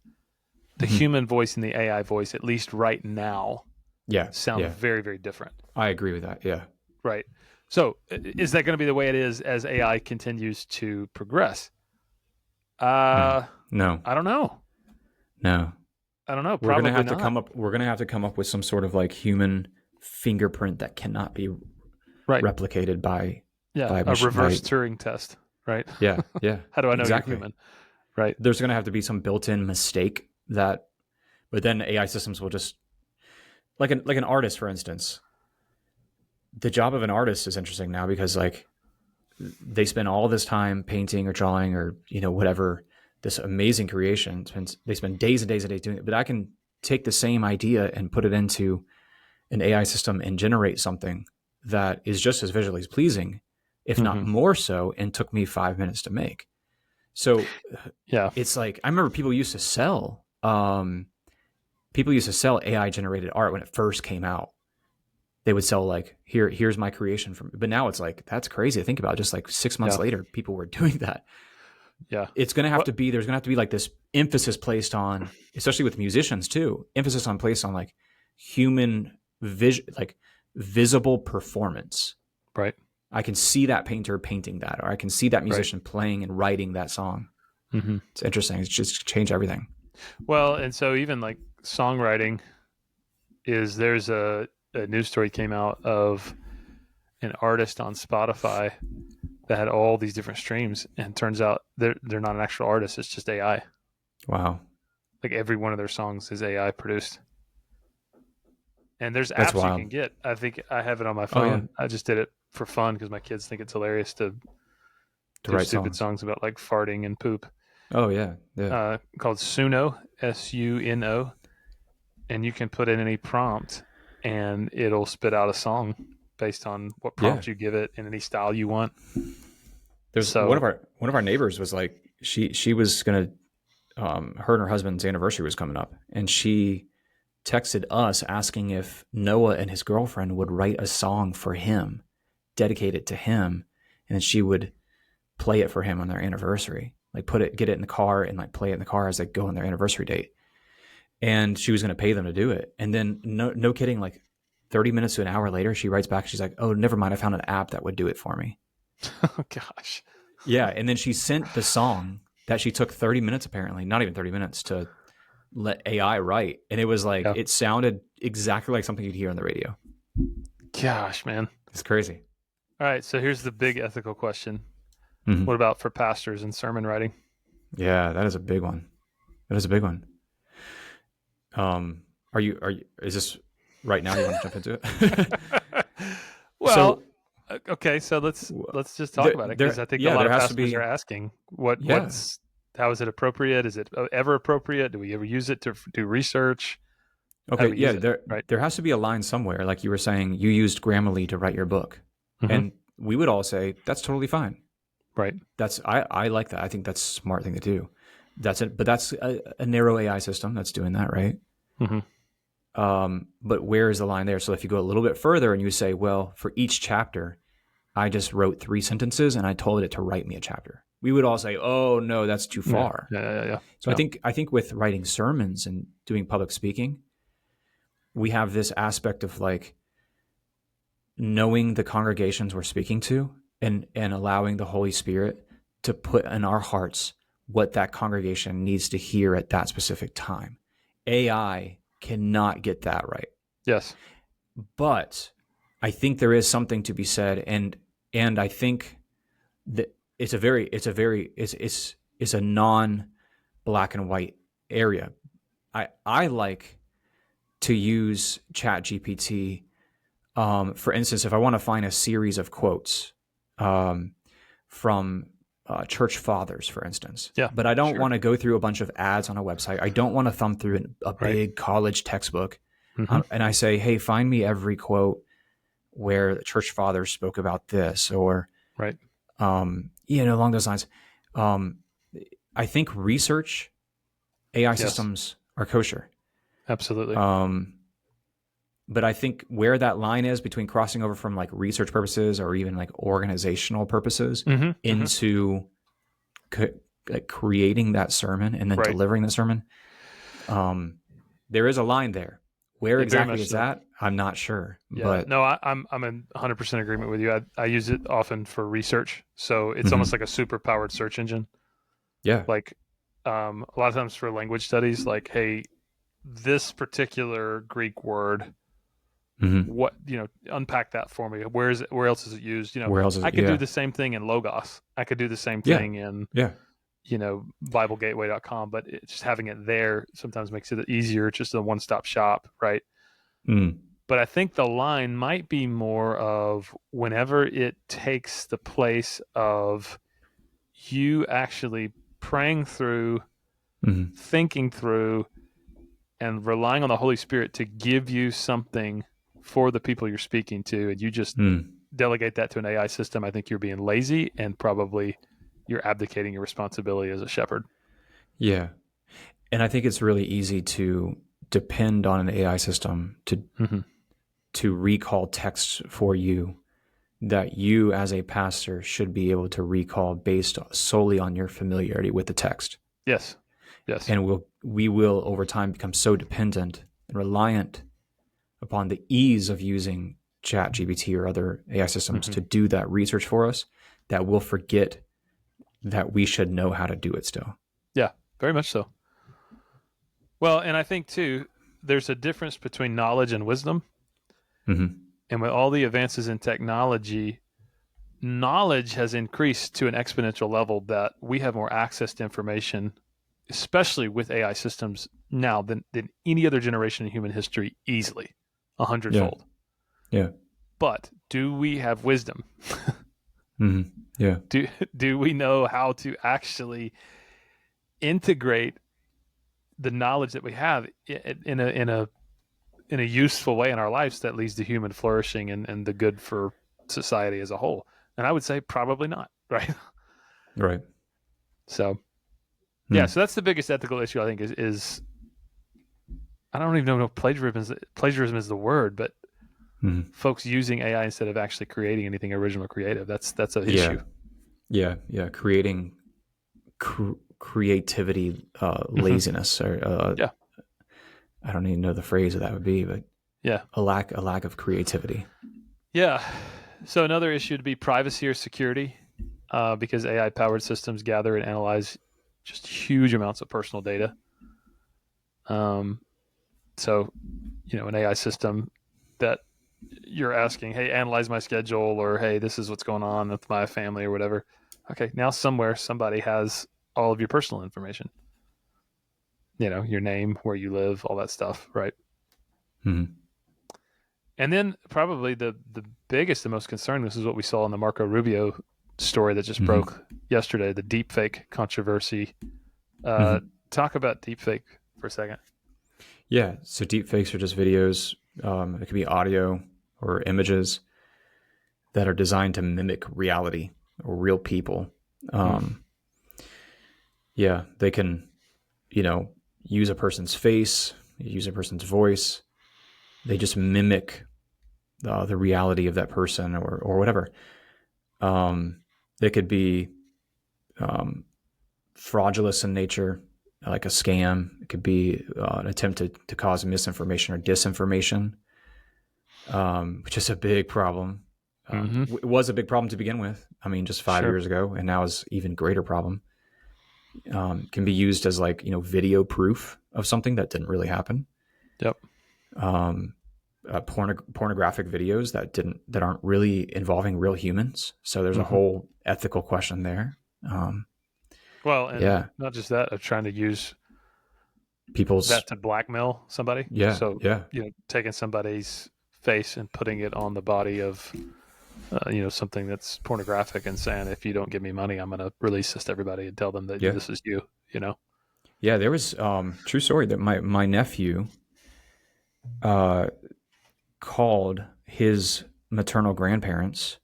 the mhm. human voice and the AI voice, at least right now, Yeah, sound yeah, very, very different. I agree with that. Yeah. Right. So is that going to be the way it is as AI continues to progress? No, Uh, no, I don't know. no. I don't know. We're gonna Probably have to not. come up. We're gonna have to come up with some sort of like human fingerprint that cannot be Right. replicated Yeah. by a A machine. reverse Turing test. Right. Yeah, yeah, How do I know you're exactly. human? Right. There's gonna have to be some built-in mistake that, but then AI systems will just like an artist, for instance. The job of an artist is interesting now because like they spend all this time painting or drawing or whatever, this amazing creation. They spend days and days and days doing it, but I can take the same idea and put it into an AI system and generate something that is just as visually pleasing, if not Mm-hmm. more so, and took me 5 minutes to make. So Yeah. it's like, I remember people used to sell AI generated art when it first came out. They would sell like, here's my creation from, but now it's like, that's crazy to think about. Just like 6 months Yeah. later, people were doing that. Yeah. It's going to have What? to be, there's going to have to be like this emphasis placed on, especially with musicians too, emphasis on placed on like human vision, like visible performance. Right. I can see that painter painting that, or I can see that Right. musician playing and writing that song. Mm-hmm. It's interesting. It's just changed everything. Well, and so even like songwriting is there's a news story came out of an artist on Spotify that had all these different streams, and turns out they're not an actual artist. It's just AI. Wow. Like every one of their songs is AI produced. And there's That's apps you wild. can get. I think I have it on my Oh yeah. phone. I just did it for fun because my kids think it's hilarious to To do write stupid songs. songs about like farting and poop. Oh yeah. Yeah. Called Suno, Suno, and you can put in any prompt, and it'll spit out a song based on what Yeah. prompt you give it in any style you want. There's So, one of our neighbors was like, she was gonna, her and her husband's anniversary was coming up, and she texted us asking if Noah and his girlfriend would write a song for him, dedicate it to him, and then she would play it for him on their anniversary. Like get it in the car and like play it in the car as they go on their anniversary date. And she was going to pay them to do it. And then no kidding, like 30 minutes to an hour later, she writes back. She's like, "Oh, never mind. I found an app that would do it for me." oh gosh, Yeah. And then she sent the song that she took 30 minutes, apparently, not even 30 minutes, to let AI write. And it was like, yeah, it sounded exactly like something you'd hear on the radio. gosh, man. It's crazy. All right, so here's the big ethical question: Mm-hmm. what about for pastors and sermon writing? Yeah, that is a big one. That is a big one. Is this right now? You want to jump into it? well, So okay, so let's just talk about it because I think a lot there of has to pastors be, are asking yeah, what's how is it appropriate? Is it ever appropriate? Do we ever use it to do research? How do okay, we yeah, use it? Right. there has to be a line somewhere. Like you were saying, you used Grammarly to write your book, Mm-hmm. and we would all say that's totally fine. Right. I like that. I think that's a smart thing to do. That's it, but that's a narrow AI system that's doing that, right? Mm-hmm. But where is the line there? So if you go a little bit further and you say, well, for each chapter, I just wrote 3 sentences and I told it to write me a chapter, we would all say, oh no, that's too Yeah. far. Yeah. So I think with writing sermons and doing public speaking, we have this aspect of like knowing the congregations we're speaking to, and allowing the Holy Spirit to put in our hearts what that congregation needs to hear at that specific time. AI cannot get that right. Yes. But I think there is something to be said, and I think that it's a non black and white area. I like to use ChatGPT. For instance, if I want to find a series of quotes from church fathers, for instance, Yeah, but I don't sure. want to go through a bunch of ads on a website. I don't want to thumb through a Right. big college textbook. Mm-hmm. And I say, hey, find me every quote where the church fathers spoke about this, or, Right. along those lines. Um, I think research AI Yes, systems are kosher. absolutely. Um, but I think where that line is between crossing over from like research purposes or even like organizational purposes Mm-hmm. Mm-hmm. into co- like creating that sermon and then Right. delivering the sermon, um, there is a line there. Where Very exactly much it's so. at, I'm not sure. Yeah. But No, I'm in 100% agreement with you. I use it often for research, so it's almost like mhm. a super powered search engine. Yeah, Like a lot of times for language studies, like, hey, this particular Greek word, hmm, what, unpack that for me. Where else is it used? where else is I it? could do Yeah, the same thing in Logos. I could do the same yeah, thing in yeah, BibleGateway.com, but just having it there sometimes makes it easier. It's just a one-stop shop, right? mm, But I think the line might be more of whenever it takes the place of you actually praying through, hmm, thinking through, and relying on the Holy Spirit to give you something for the people you're speaking to, and you just mm, delegate that to an AI system. I think you're being lazy, and probably you're abdicating your responsibility as a shepherd. yeah. And I think it's really easy to depend on an AI system Mm-hmm. to recall text for you that you as a pastor should be able to recall based solely on your familiarity with the text. Yes. Yes. And we will over time become so dependent and reliant upon the ease of using ChatGPT or other AI systems Mm-hmm. to do that research for us that we'll forget that we should know how to do it still. Yeah. Very much so. Well, and I think too, there's a difference between knowledge and wisdom. Mm-hmm. And with all the advances in technology, knowledge has increased to an exponential level that we have more access to information, especially with AI systems now than any other generation in human history, easily, a Yeah. hundredfold. Yeah. But do we have wisdom? Mm-hmm. Yeah. Do we know how to actually integrate the knowledge that we have in a useful way in our lives that leads to human flourishing and the good for society as a whole? And I would say probably not, right? Right. So yeah, Mm. so that's the biggest ethical issue I think is I don't even know if plagiarism is the word, but Mm. folks using AI instead of actually creating anything original or creative. That's an issue. Yeah. Yeah. Yeah. Creating creativity, Mm-hmm. laziness, or Yeah, I don't even know the phrase that would be, but yeah, a lack of creativity. yeah. So another issue would be privacy or security, because AI powered systems gather and analyze just huge amounts of personal data. Um, so an AI system that you're asking, hey, analyze my schedule, or hey, this is what's going on with my family or whatever. Okay, now somewhere somebody has all of your personal information. Your name, where you live, all that stuff, right? Mm. And then probably the biggest and most concerning. This is what we saw in the Marco Rubio story that just Mm-hmm. broke yesterday, the deepfake controversy. Uh, Mm-hmm. talk about deepfake for a second. Yeah. So deep fakes are just videos. It could be audio or images that are designed to mimic reality or real people. Mm. Um, yeah, they can, use a person's face, use a person's voice. They just mimic the reality of that person or whatever. Um, they could be um, fraudulent in nature, like a scam. It could be an attempt to cause misinformation or disinformation, which is a big problem. Mm-hmm. It was a big problem to begin with. I mean, just five Sure. years ago, and now is even greater problem. Can be used as like video proof of something that didn't really happen. Yep. Um, pornographic videos that aren't really involving real humans. So there's a Mm-hmm. whole ethical question there. Well, and Yeah. not just that, of trying to use people's. That to blackmail somebody. Yeah, So, yeah, taking somebody's face and putting it on the body of, something that's pornographic and saying, if you don't give me money, I'm going to release this to everybody and tell them that yeah, this is you, you know? yeah. There was true story that my nephew uh, called his maternal grandparents,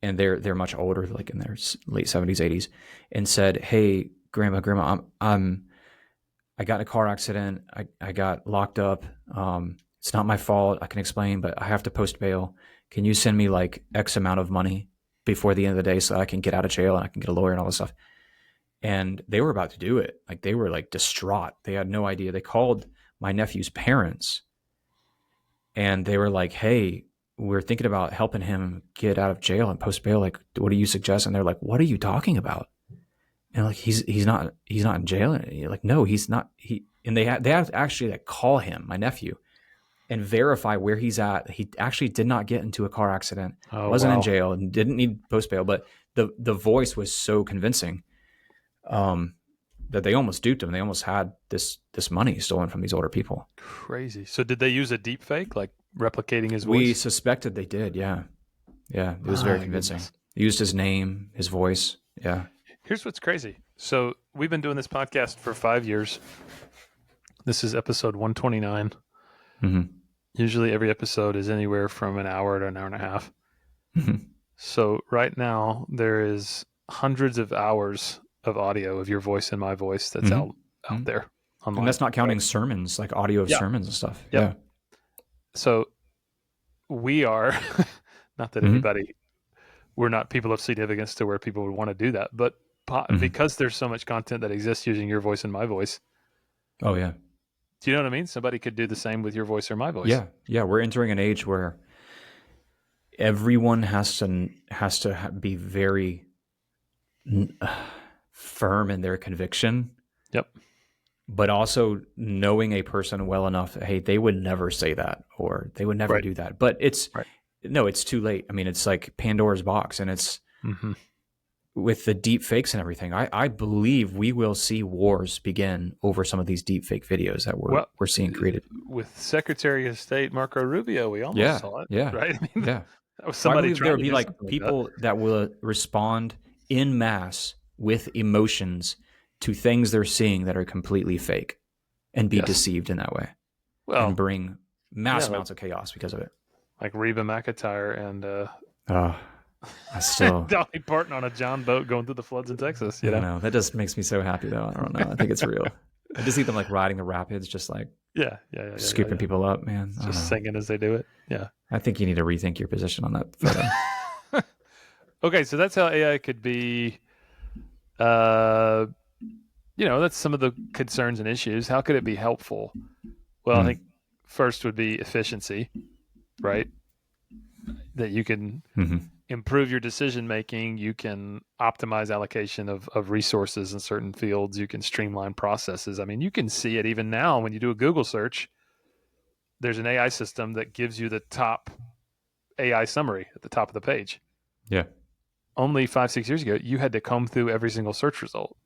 and they're much older, like in their late 70s, 80s, and said, "Hey, grandma, I got in a car accident. I got locked up. It's not my fault. I can explain, but I have to post bail. Can you send me like X amount of money before the end of the day so I can get out of jail and I can get a lawyer and all this stuff?" And they were about to do it. Like they were like distraught. They had no idea. They called my nephew's parents and they were like, "Hey, we're thinking about helping him get out of jail and post bail. Like, what do you suggest?" And they're like, "What are you talking about?" And like, he's not in jail. And you're like, "No, he's not." And they had to actually like call him, my nephew, and verify where he's at. He actually did not get into a car accident, Oh, wasn't in wow. jail, and didn't need post bail. But the voice was so convincing, um, that they almost duped him. They almost had this money stolen from these older people. Crazy. So did they use a deep fake, like replicating his We voice? suspected they did. Yeah, yeah. It was very My convincing. goodness. They used his name, his voice. Yeah. Here's what's crazy. So we've been doing this podcast for 5 years. This is episode 129. Mm-hmm. Usually every episode is anywhere from an hour to an hour and a half. Mm-hmm. So right now there is hundreds of hours of audio of your voice and my voice that's out Mm-hmm. there And online. that's not counting Right? sermons, like audio of Yeah. sermons and stuff. Yep. Yeah. So we are not that Mm-hmm. anybody, we're not people of significance to where people would want to do that, but Mm-hmm. because there's so much content that exists using your voice and my voice, Oh yeah. do you know what I mean? Somebody could do the same with your voice or my voice. Yeah. Yeah. We're entering an age where everyone has to be very firm in their conviction, Yep. but also knowing a person well enough. Hey, they would never say that, or they would never Right. do that. But Right. it's too late. I mean, it's like Pandora's box, and it's Mm-hmm. with the deep fakes and everything. I believe we will see wars begin over some of these deep fake videos that Well, we're seeing created. with Secretary of State Marco Rubio, we almost Yeah. saw it, Yeah. right? I mean, Yeah. that was I somebody believe there trying will to be do like something like that. people that will respond in mass with emotions to things they're seeing that are completely fake and be Yes. deceived in that way and Well, bring mass yeah, amounts of chaos because of it. like Reba McEntire and Oh, I still, Dolly Parton on a John boat going through the floods in Texas. I don't know. That just makes me so happy though. I don't know. I think it's real. I just see them like riding the rapids, just like scooping Yeah. people up, man. I don't Just know. singing as they do it. Yeah. I think you need to rethink your position on that photo. Okay, so that's how AI could be. Uh, that's some of the concerns and issues. How could it be helpful? Well, I think first would be efficiency, right? That you can Mm-hmm. improve your decision making. You can optimize allocation of resources in certain fields. You can streamline processes. I mean, you can see it even now when you do a Google search. There's an AI system that gives you the top AI summary at the top of the page. Yeah. Only 5-6 years ago, you had to comb through every single search result.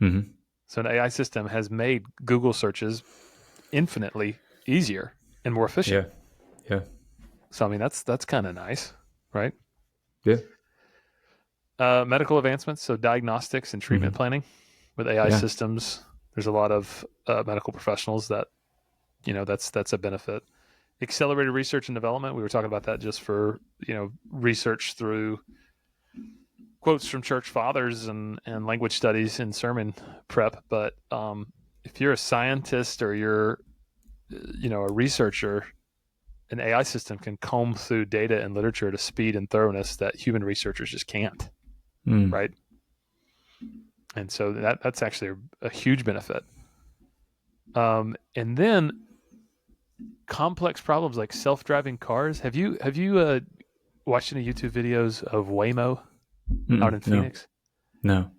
Mm-hmm. So an AI system has made Google searches infinitely easier and more efficient. Yeah. Yeah. So I mean, that's kind of nice, right? Yeah. Medical advancements, so diagnostics and treatment Mm-hmm. planning with AI Yeah. systems. There's a lot of medical professionals that that's a benefit. Accelerated research and development. We were talking about that just for research through quotes from church fathers and language studies in sermon prep. But if you're a scientist or you're a researcher, an AI system can comb through data and literature at a speed and thoroughness that human researchers just can't, Mm. right? And so that's actually a huge benefit. And then complex problems like self-driving cars. Have you watched any YouTube videos of Waymo out in No. Phoenix? No.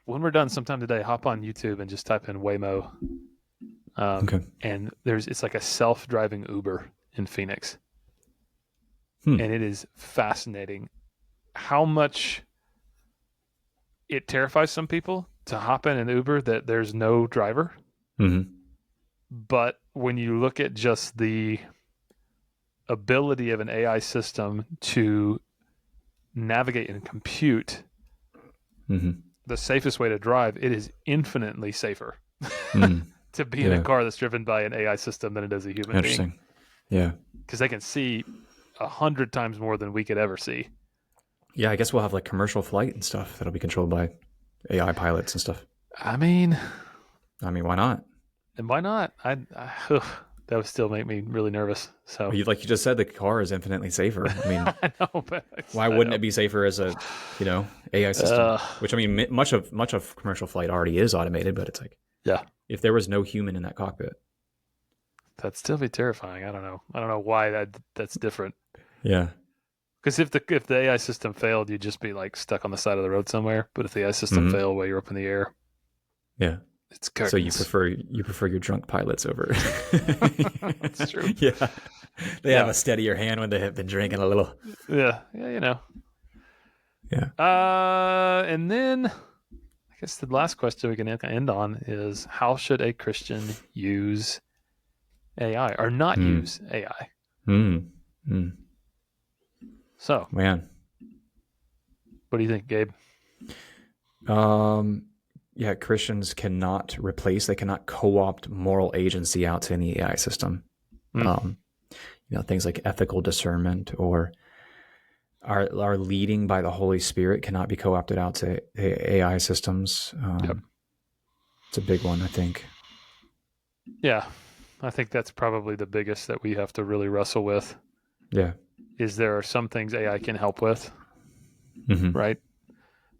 When we're done sometime today, hop on YouTube and just type in Waymo. Okay. And it's like a self-driving Uber in Phoenix. Hmm. And it is fascinating how much it terrifies some people to hop in an Uber that there's no driver. Mm-hmm. But when you look at just the ability of an AI system to navigate and compute Mm-hmm. the safest way to drive, it is infinitely safer Mm. to be in a Yeah. car that's driven by an AI system than it is a human being, Interesting. Yeah. because they can see 100 times more than we could ever see. Yeah. I guess we'll have like commercial flight and stuff that'll be controlled by AI pilots and stuff. I mean, I mean, why not? and why not? That would still make me really nervous. So Well, like you just said, the car is infinitely safer. I mean, I know, but why I wouldn't know. it be safer as a, AI system? Uh, Which I mean, much of commercial flight already is automated, but it's like yeah, if there was no human in that cockpit. that'd still be terrifying. I don't know. I don't know why that's different. Yeah. Because if the AI system failed, you'd just be like stuck on the side of the road somewhere. But if the AI system Mm-hmm. failed while you're up in the air, Yeah. it's So you curtains. prefer your drunk pilots over. That's true. Yeah. They have Yeah, a steadier hand when they have been drinking a little. yeah, Yeah. And then I guess the last question we can end on is how should a Christian use AI or not Mm. use AI? Mm. Mm. So, Man. what do you think, Gabe? Um, yeah, Christians cannot replace, they cannot co-opt moral agency out to any AI system. Mm, Um, things like ethical discernment or our leading by the Holy Spirit cannot be co-opted out to AI systems. yep. It's a big one, I think. Yeah, I think that's probably the biggest that we have to really wrestle with. Yeah. Is there are some things AI can help with, Mm-hmm. right?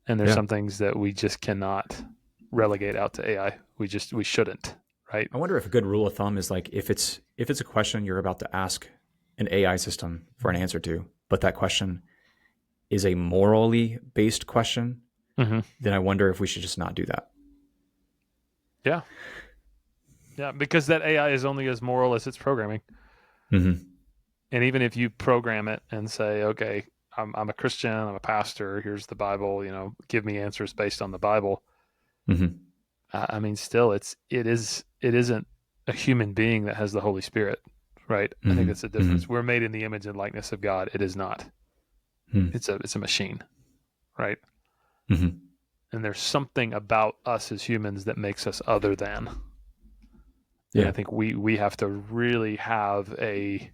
And there's Yeah. some things that we just cannot relegate out to AI. We shouldn't, right? I wonder if a good rule of thumb is like if it's a question you're about to ask an AI system for an answer to, but that question is a morally based question, Mm-hmm. then I wonder if we should just not do that. Yeah, yeah, because that AI is only as moral as its programming. Mm-hmm. And even if you program it and say, okay, I'm a Christian, I'm a pastor, here's the Bible, give me answers based on the Bible. Mm-hmm. I mean, still, it isn't a human being that has the Holy Spirit, right? I think that's the Mm-hmm. difference. Mm-hmm. We're made in the image and likeness of God. It is not. It's a machine, right? Mm-hmm. And there's something about us as humans that makes us other than. And I Yeah. think we have to really have really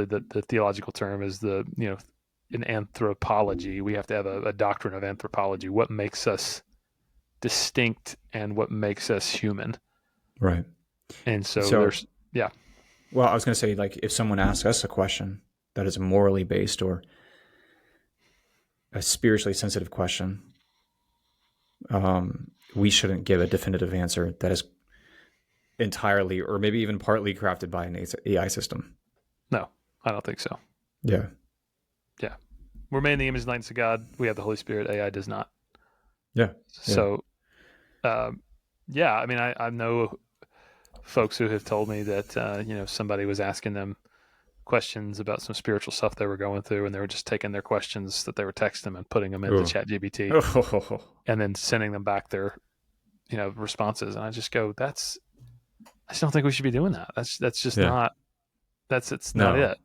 the theological term is in anthropology. We have to have a doctrine of anthropology. What makes us distinct and what makes us human. Right. And so So, yeah. well, I was going to say, like, if someone asks us a question that is morally based or a spiritually sensitive question, we shouldn't give a definitive answer that is entirely or maybe even partly crafted by an AI system. No, I don't think so. Yeah. Yeah. We're made in the image and likeness of God. We have the Holy Spirit. AI does not. Yeah. Yeah. So, yeah, I mean, I know folks who have told me that, somebody was asking them questions about some spiritual stuff they were going through, and they were just taking their questions that they were texting them and putting them into Oh. ChatGPT Oh. and then sending them back their, responses. And I just go, I just don't think we should be doing that. That's just Yeah. not, it's not No. it.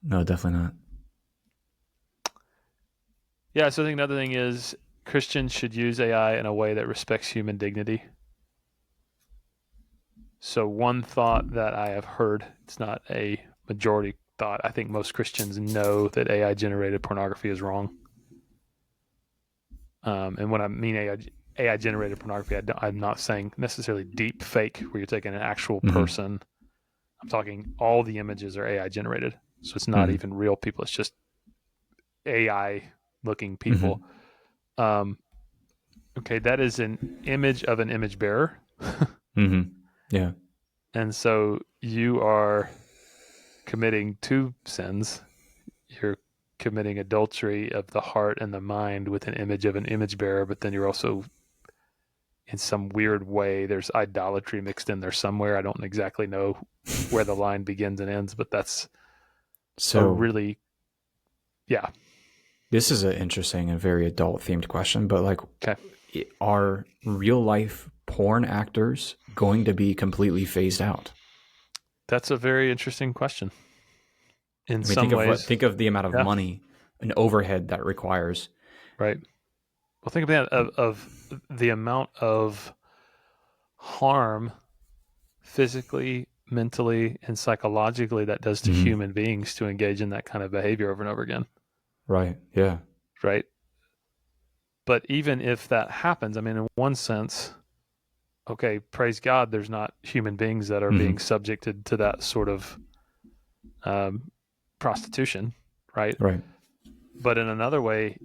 No, definitely not. Yeah. So I think another thing is Christians should use AI in a way that respects human dignity. So one thought that I have heard, it's not a majority thought. I think most Christians know that AI generated pornography is wrong. And when I mean AI generated pornography, I'm not saying necessarily deep fake, where you're taking an actual Mm-hmm. person. I'm talking all the images are AI generated. So it's not Mm-hmm. even real people. It's just AI looking Mm-hmm. people. Um, okay, that is an image of an image bearer. Mm-hmm. Yeah. And so you are committing two sins. You're committing adultery of the heart and the mind with an image of an image bearer, but then you're also, in some weird way, there's idolatry mixed in there somewhere. I don't exactly know where the line begins and ends, but that's a So really, yeah. this is an interesting and very adult themed question, but like Okay. are real life porn actors going to be completely phased out? That's a very interesting question. In I mean, some ways, think of the amount of yeah, money and overhead that requires. right. Well, think of that of the amount of harm physically, mentally, and psychologically that does to Mhm. human beings to engage in that kind of behavior over and over again, Right. Yeah. right? But even if that happens, I mean, in one sense, okay, praise God, there's not human beings that are being Hmm. subjected to that sort of um, prostitution, right? Right. But in another way,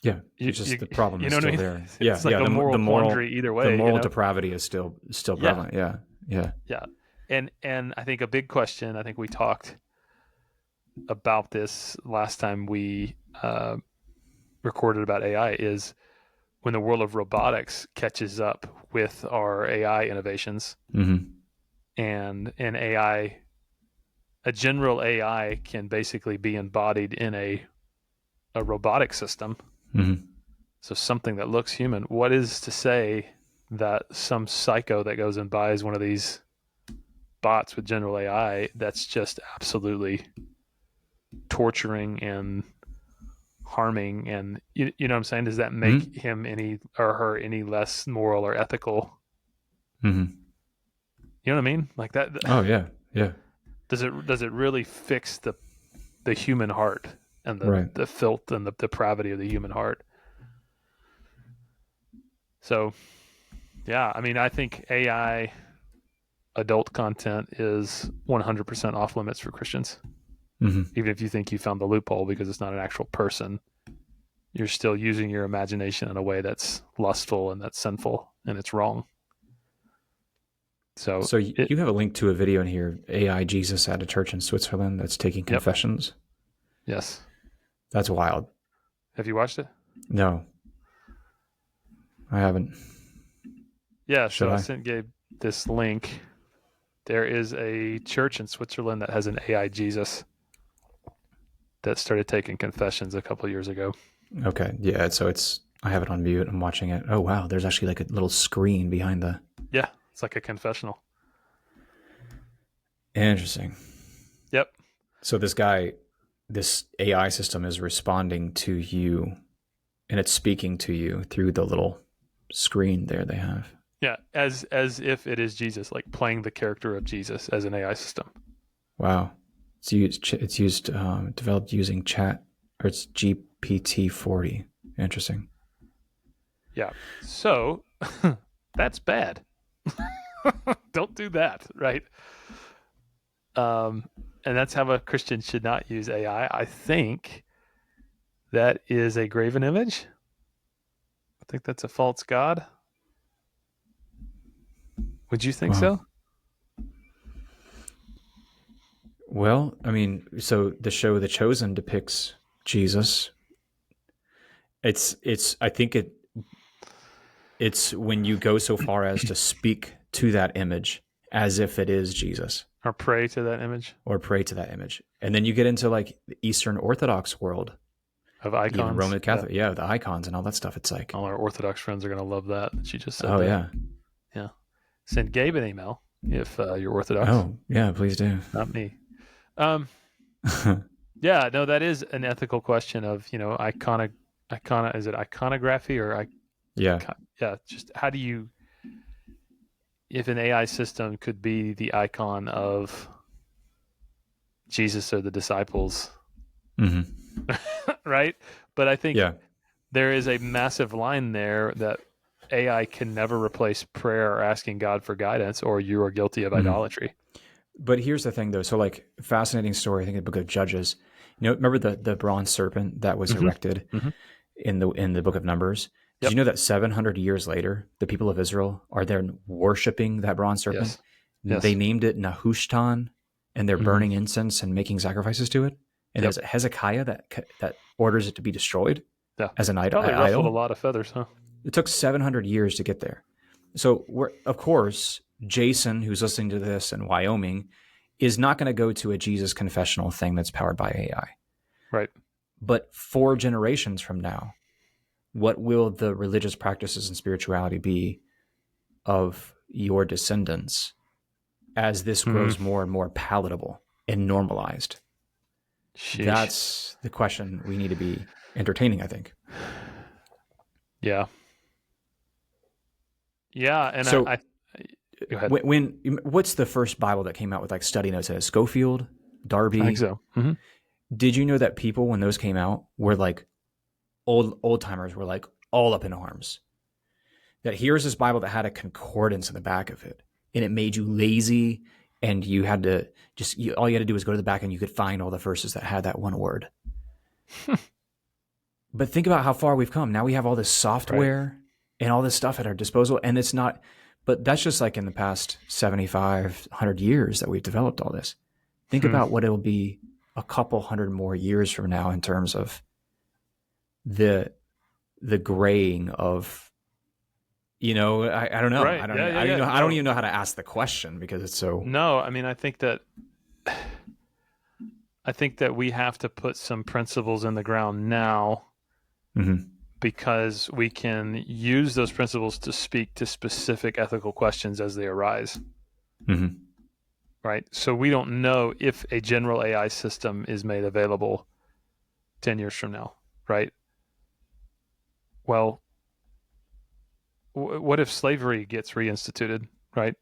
Yeah. you, It's just you the problem you is know what I still mean? there. Yeah. It's like Yeah. a moral quandary either The way, you moral know? depravity is still Yeah, prevalent. Yeah. Yeah. yeah. And I think a big question, I think we talked about this last time we recorded about AI, is when the world of robotics catches up with our AI innovations, Hmm. and an AI, a general AI can basically be embodied in a robotic system. Hmm. So something that looks human. What is to say that some psycho that goes and buys one of these bots with general AI that's just absolutely torturing and harming, and you know what I'm saying? Does that make Hmm. him any or her any less moral or ethical? Hmm. You know what I mean? Like that. Oh yeah. Yeah. Does it really fix the human heart and Right. the filth and the depravity of the human heart? So yeah, I mean, I think AI adult content is 100% off limits for Christians. Hmm. Even if you think you found the loophole because it's not an actual person, you're still using your imagination in a way that's lustful and that's sinful and it's wrong. So So it, you have a link to a video in here, AI Jesus at a church in Switzerland that's taking yep, confessions. yes. That's wild. Have you watched it? No, I haven't. Yeah. Should So I I? sent Gabe this link. There is a church in Switzerland that has an AI Jesus that started taking confessions a couple of years ago. Okay. Yeah. So it's, I have it on mute. I'm watching it. Oh, wow. There's actually like a little screen behind the. Yeah, it's like a confessional. Interesting. Yep. So this AI system is responding to you and it's speaking to you through the little screen there they have. Yeah, as if it is Jesus, like playing the character of Jesus as an AI system. Wow. Developed using chat, or it's GPT-40. Interesting. Yeah. So that's bad. Don't do that, right? Um, and that's how a Christian should not use AI. I think that is a graven image. I think that's a false god. Would you think Wow. so? Well, I mean, so the show The Chosen depicts Jesus. I think it's when you go so far as to speak to that image as if it is Jesus Or pray to that image or pray to that image. And then you get into like the Eastern Orthodox world, of even icons? Roman Yeah. Catholic, yeah, the icons and all that stuff. It's like, All our Orthodox friends are going to love that. She just said oh that. yeah. Yeah. Send Gabe an email if you're Orthodox, Oh yeah, please do. not me. Um, yeah, no, that is an ethical question of, is it iconography or Yeah. yeah, just how do you, if an AI system could be the icon of Jesus or the disciples, Hmm. right? But I think Yeah. there is a massive line there that AI can never replace prayer or asking God for guidance, or you are guilty of Hmm. idolatry. But here's the thing, though. So, like, fascinating story. I think in the Book of Judges. Remember the bronze serpent that was Mm-hmm. erected Mm-hmm. in the Book of Numbers? Did you Yep. know that 700 years later, the people of Israel are there worshiping that bronze serpent? Yes. They Yes. named it Nehushtan, and they're Mm-hmm. burning incense and making sacrifices to it. And Yep. there's Hezekiah that orders it to be destroyed Yeah. as an Probably ruffled a idol. lot of feathers, huh? It took 700 years to get there. So, of course, Jason, who's listening to this in Wyoming, is not going to go to a Jesus confessional thing that's powered by AI. Right. But 4 generations from now, what will the religious practices and spirituality be of your descendants as this grows more and more palatable and normalized? Sheesh. That's the question we need to be entertaining, I think. Yeah. Yeah. And So go ahead. what's the first Bible that came out with like study notes? Schofield, I think Darby. so. Mm-hmm. Did you know that people, when those came out, were like old timers were like all up in arms? That here's this Bible that had a concordance in the back of it, and it made you lazy, and you had to all you had to do was go to the back, and you could find all the verses that had that one word. But think about how far we've come. Now we have all this software and all this stuff at our disposal, and it's not. But that's just like in the past 75, 100 years that we've developed all this. Think about what it'll be a couple hundred more years from now in terms of the graying of, I don't know. Right. I don't Yeah. even, Yeah. I don't Yeah. know. No. I don't even know how to ask the question because it's so. No. I mean, I think that we have to put some principles in the ground now, because we can use those principles to speak to specific ethical questions as they arise. Right. So we don't know if a general AI system is made available 10 years from now. Right. Well, what if slavery gets reinstituted? Right.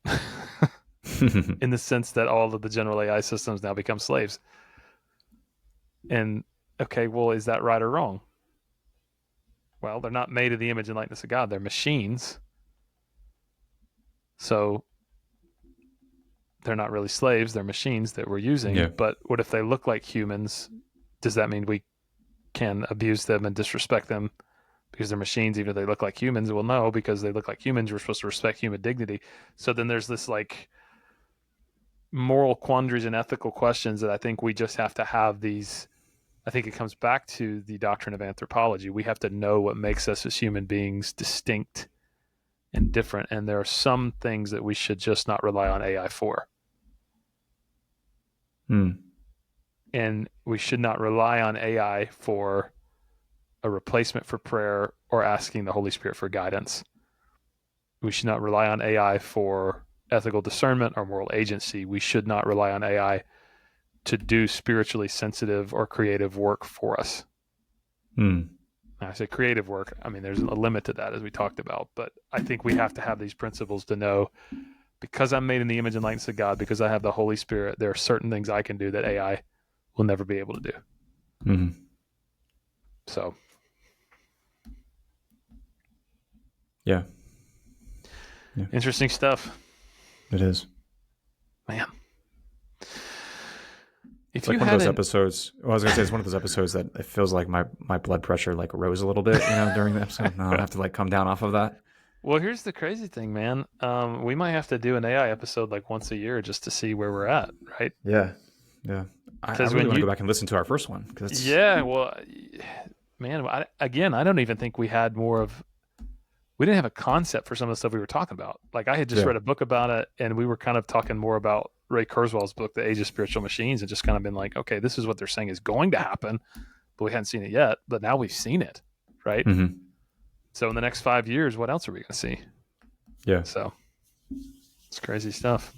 In the sense that all of the general AI systems now become slaves. And okay, well, is that right or wrong? Well, they're not made in the image and likeness of God. They're machines. So they're not really slaves. They're machines that we're using. Yeah. But what if they look like humans? Does that mean we can abuse them and disrespect them because they're machines, even if they look like humans? Well, no, because they look like humans. We're supposed to respect human dignity. So then there's this like moral quandaries and ethical questions that I think we just have to have these. I think it comes back to the doctrine of anthropology. We have to know what makes us as human beings distinct and different. And there are some things that we should just not rely on AI for. And we should not rely on AI for a replacement for prayer or asking the Holy Spirit for guidance. We should not rely on AI for ethical discernment or moral agency. We should not rely on AI to do spiritually sensitive or creative work for us. Now, I say creative work. I mean, there's a limit to that, as we talked about. But I think we have to have these principles to know, because I'm made in the image and likeness of God, because I have the Holy Spirit, there are certain things I can do that AI will never be able to do. So, yeah. Interesting stuff. It is. Man. It's like one of those episodes. Well, I was going to say it's one of those episodes that it feels like my blood pressure like rose a little bit, during the episode. No, I have to like come down off of that. Well, here's the crazy thing, man. We might have to do an AI episode like once a year just to see where we're at, right? Yeah. I really want to go back and listen to our first one. Yeah, well, man, I don't even think we had we didn't have a concept for some of the stuff we were talking about. Like I had just read a book about it, and we were kind of talking more about Ray Kurzweil's book, The Age of Spiritual Machines, and just kind of been like, okay, this is what they're saying is going to happen, but we hadn't seen it yet. But now we've seen it, right? So in the next 5 years, what else are we going to see? Yeah. So it's crazy stuff.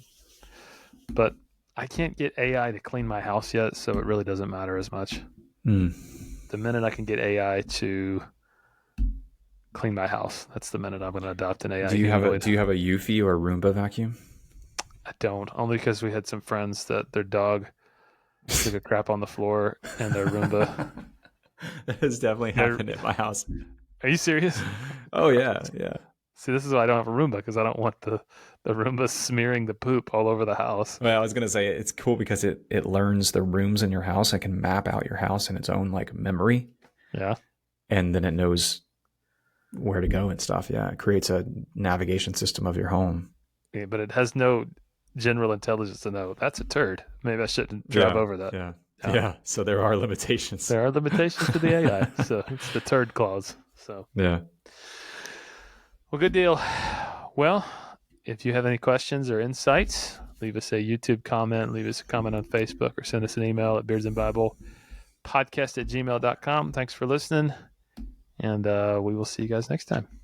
But I can't get AI to clean my house yet, so it really doesn't matter as much. The minute I can get AI to clean my house, that's the minute I'm going to adopt an AI. Do you have a Eufy or a Roomba vacuum? I don't, only because we had some friends that their dog took a crap on the floor and their Roomba. That has definitely happened at my house. Are you serious? Oh yeah. See, this is why I don't have a Roomba, because I don't want the Roomba smearing the poop all over the house. Well, I was gonna say it's cool because it learns the rooms in your house and can map out your house in its own like memory. Yeah. And then it knows where to go and stuff. Yeah, it creates a navigation system of your home. Yeah, but it has no general intelligence to know that's a turd. Maybe I shouldn't drive over that. Yeah. So there are limitations. There are limitations to the AI. So it's the turd clause. So yeah. Well, good deal. Well, if you have any questions or insights, leave us a YouTube comment, leave us a comment on Facebook, or send us an email at beardsandbiblepodcast@gmail.com. Thanks for listening, and we will see you guys next time.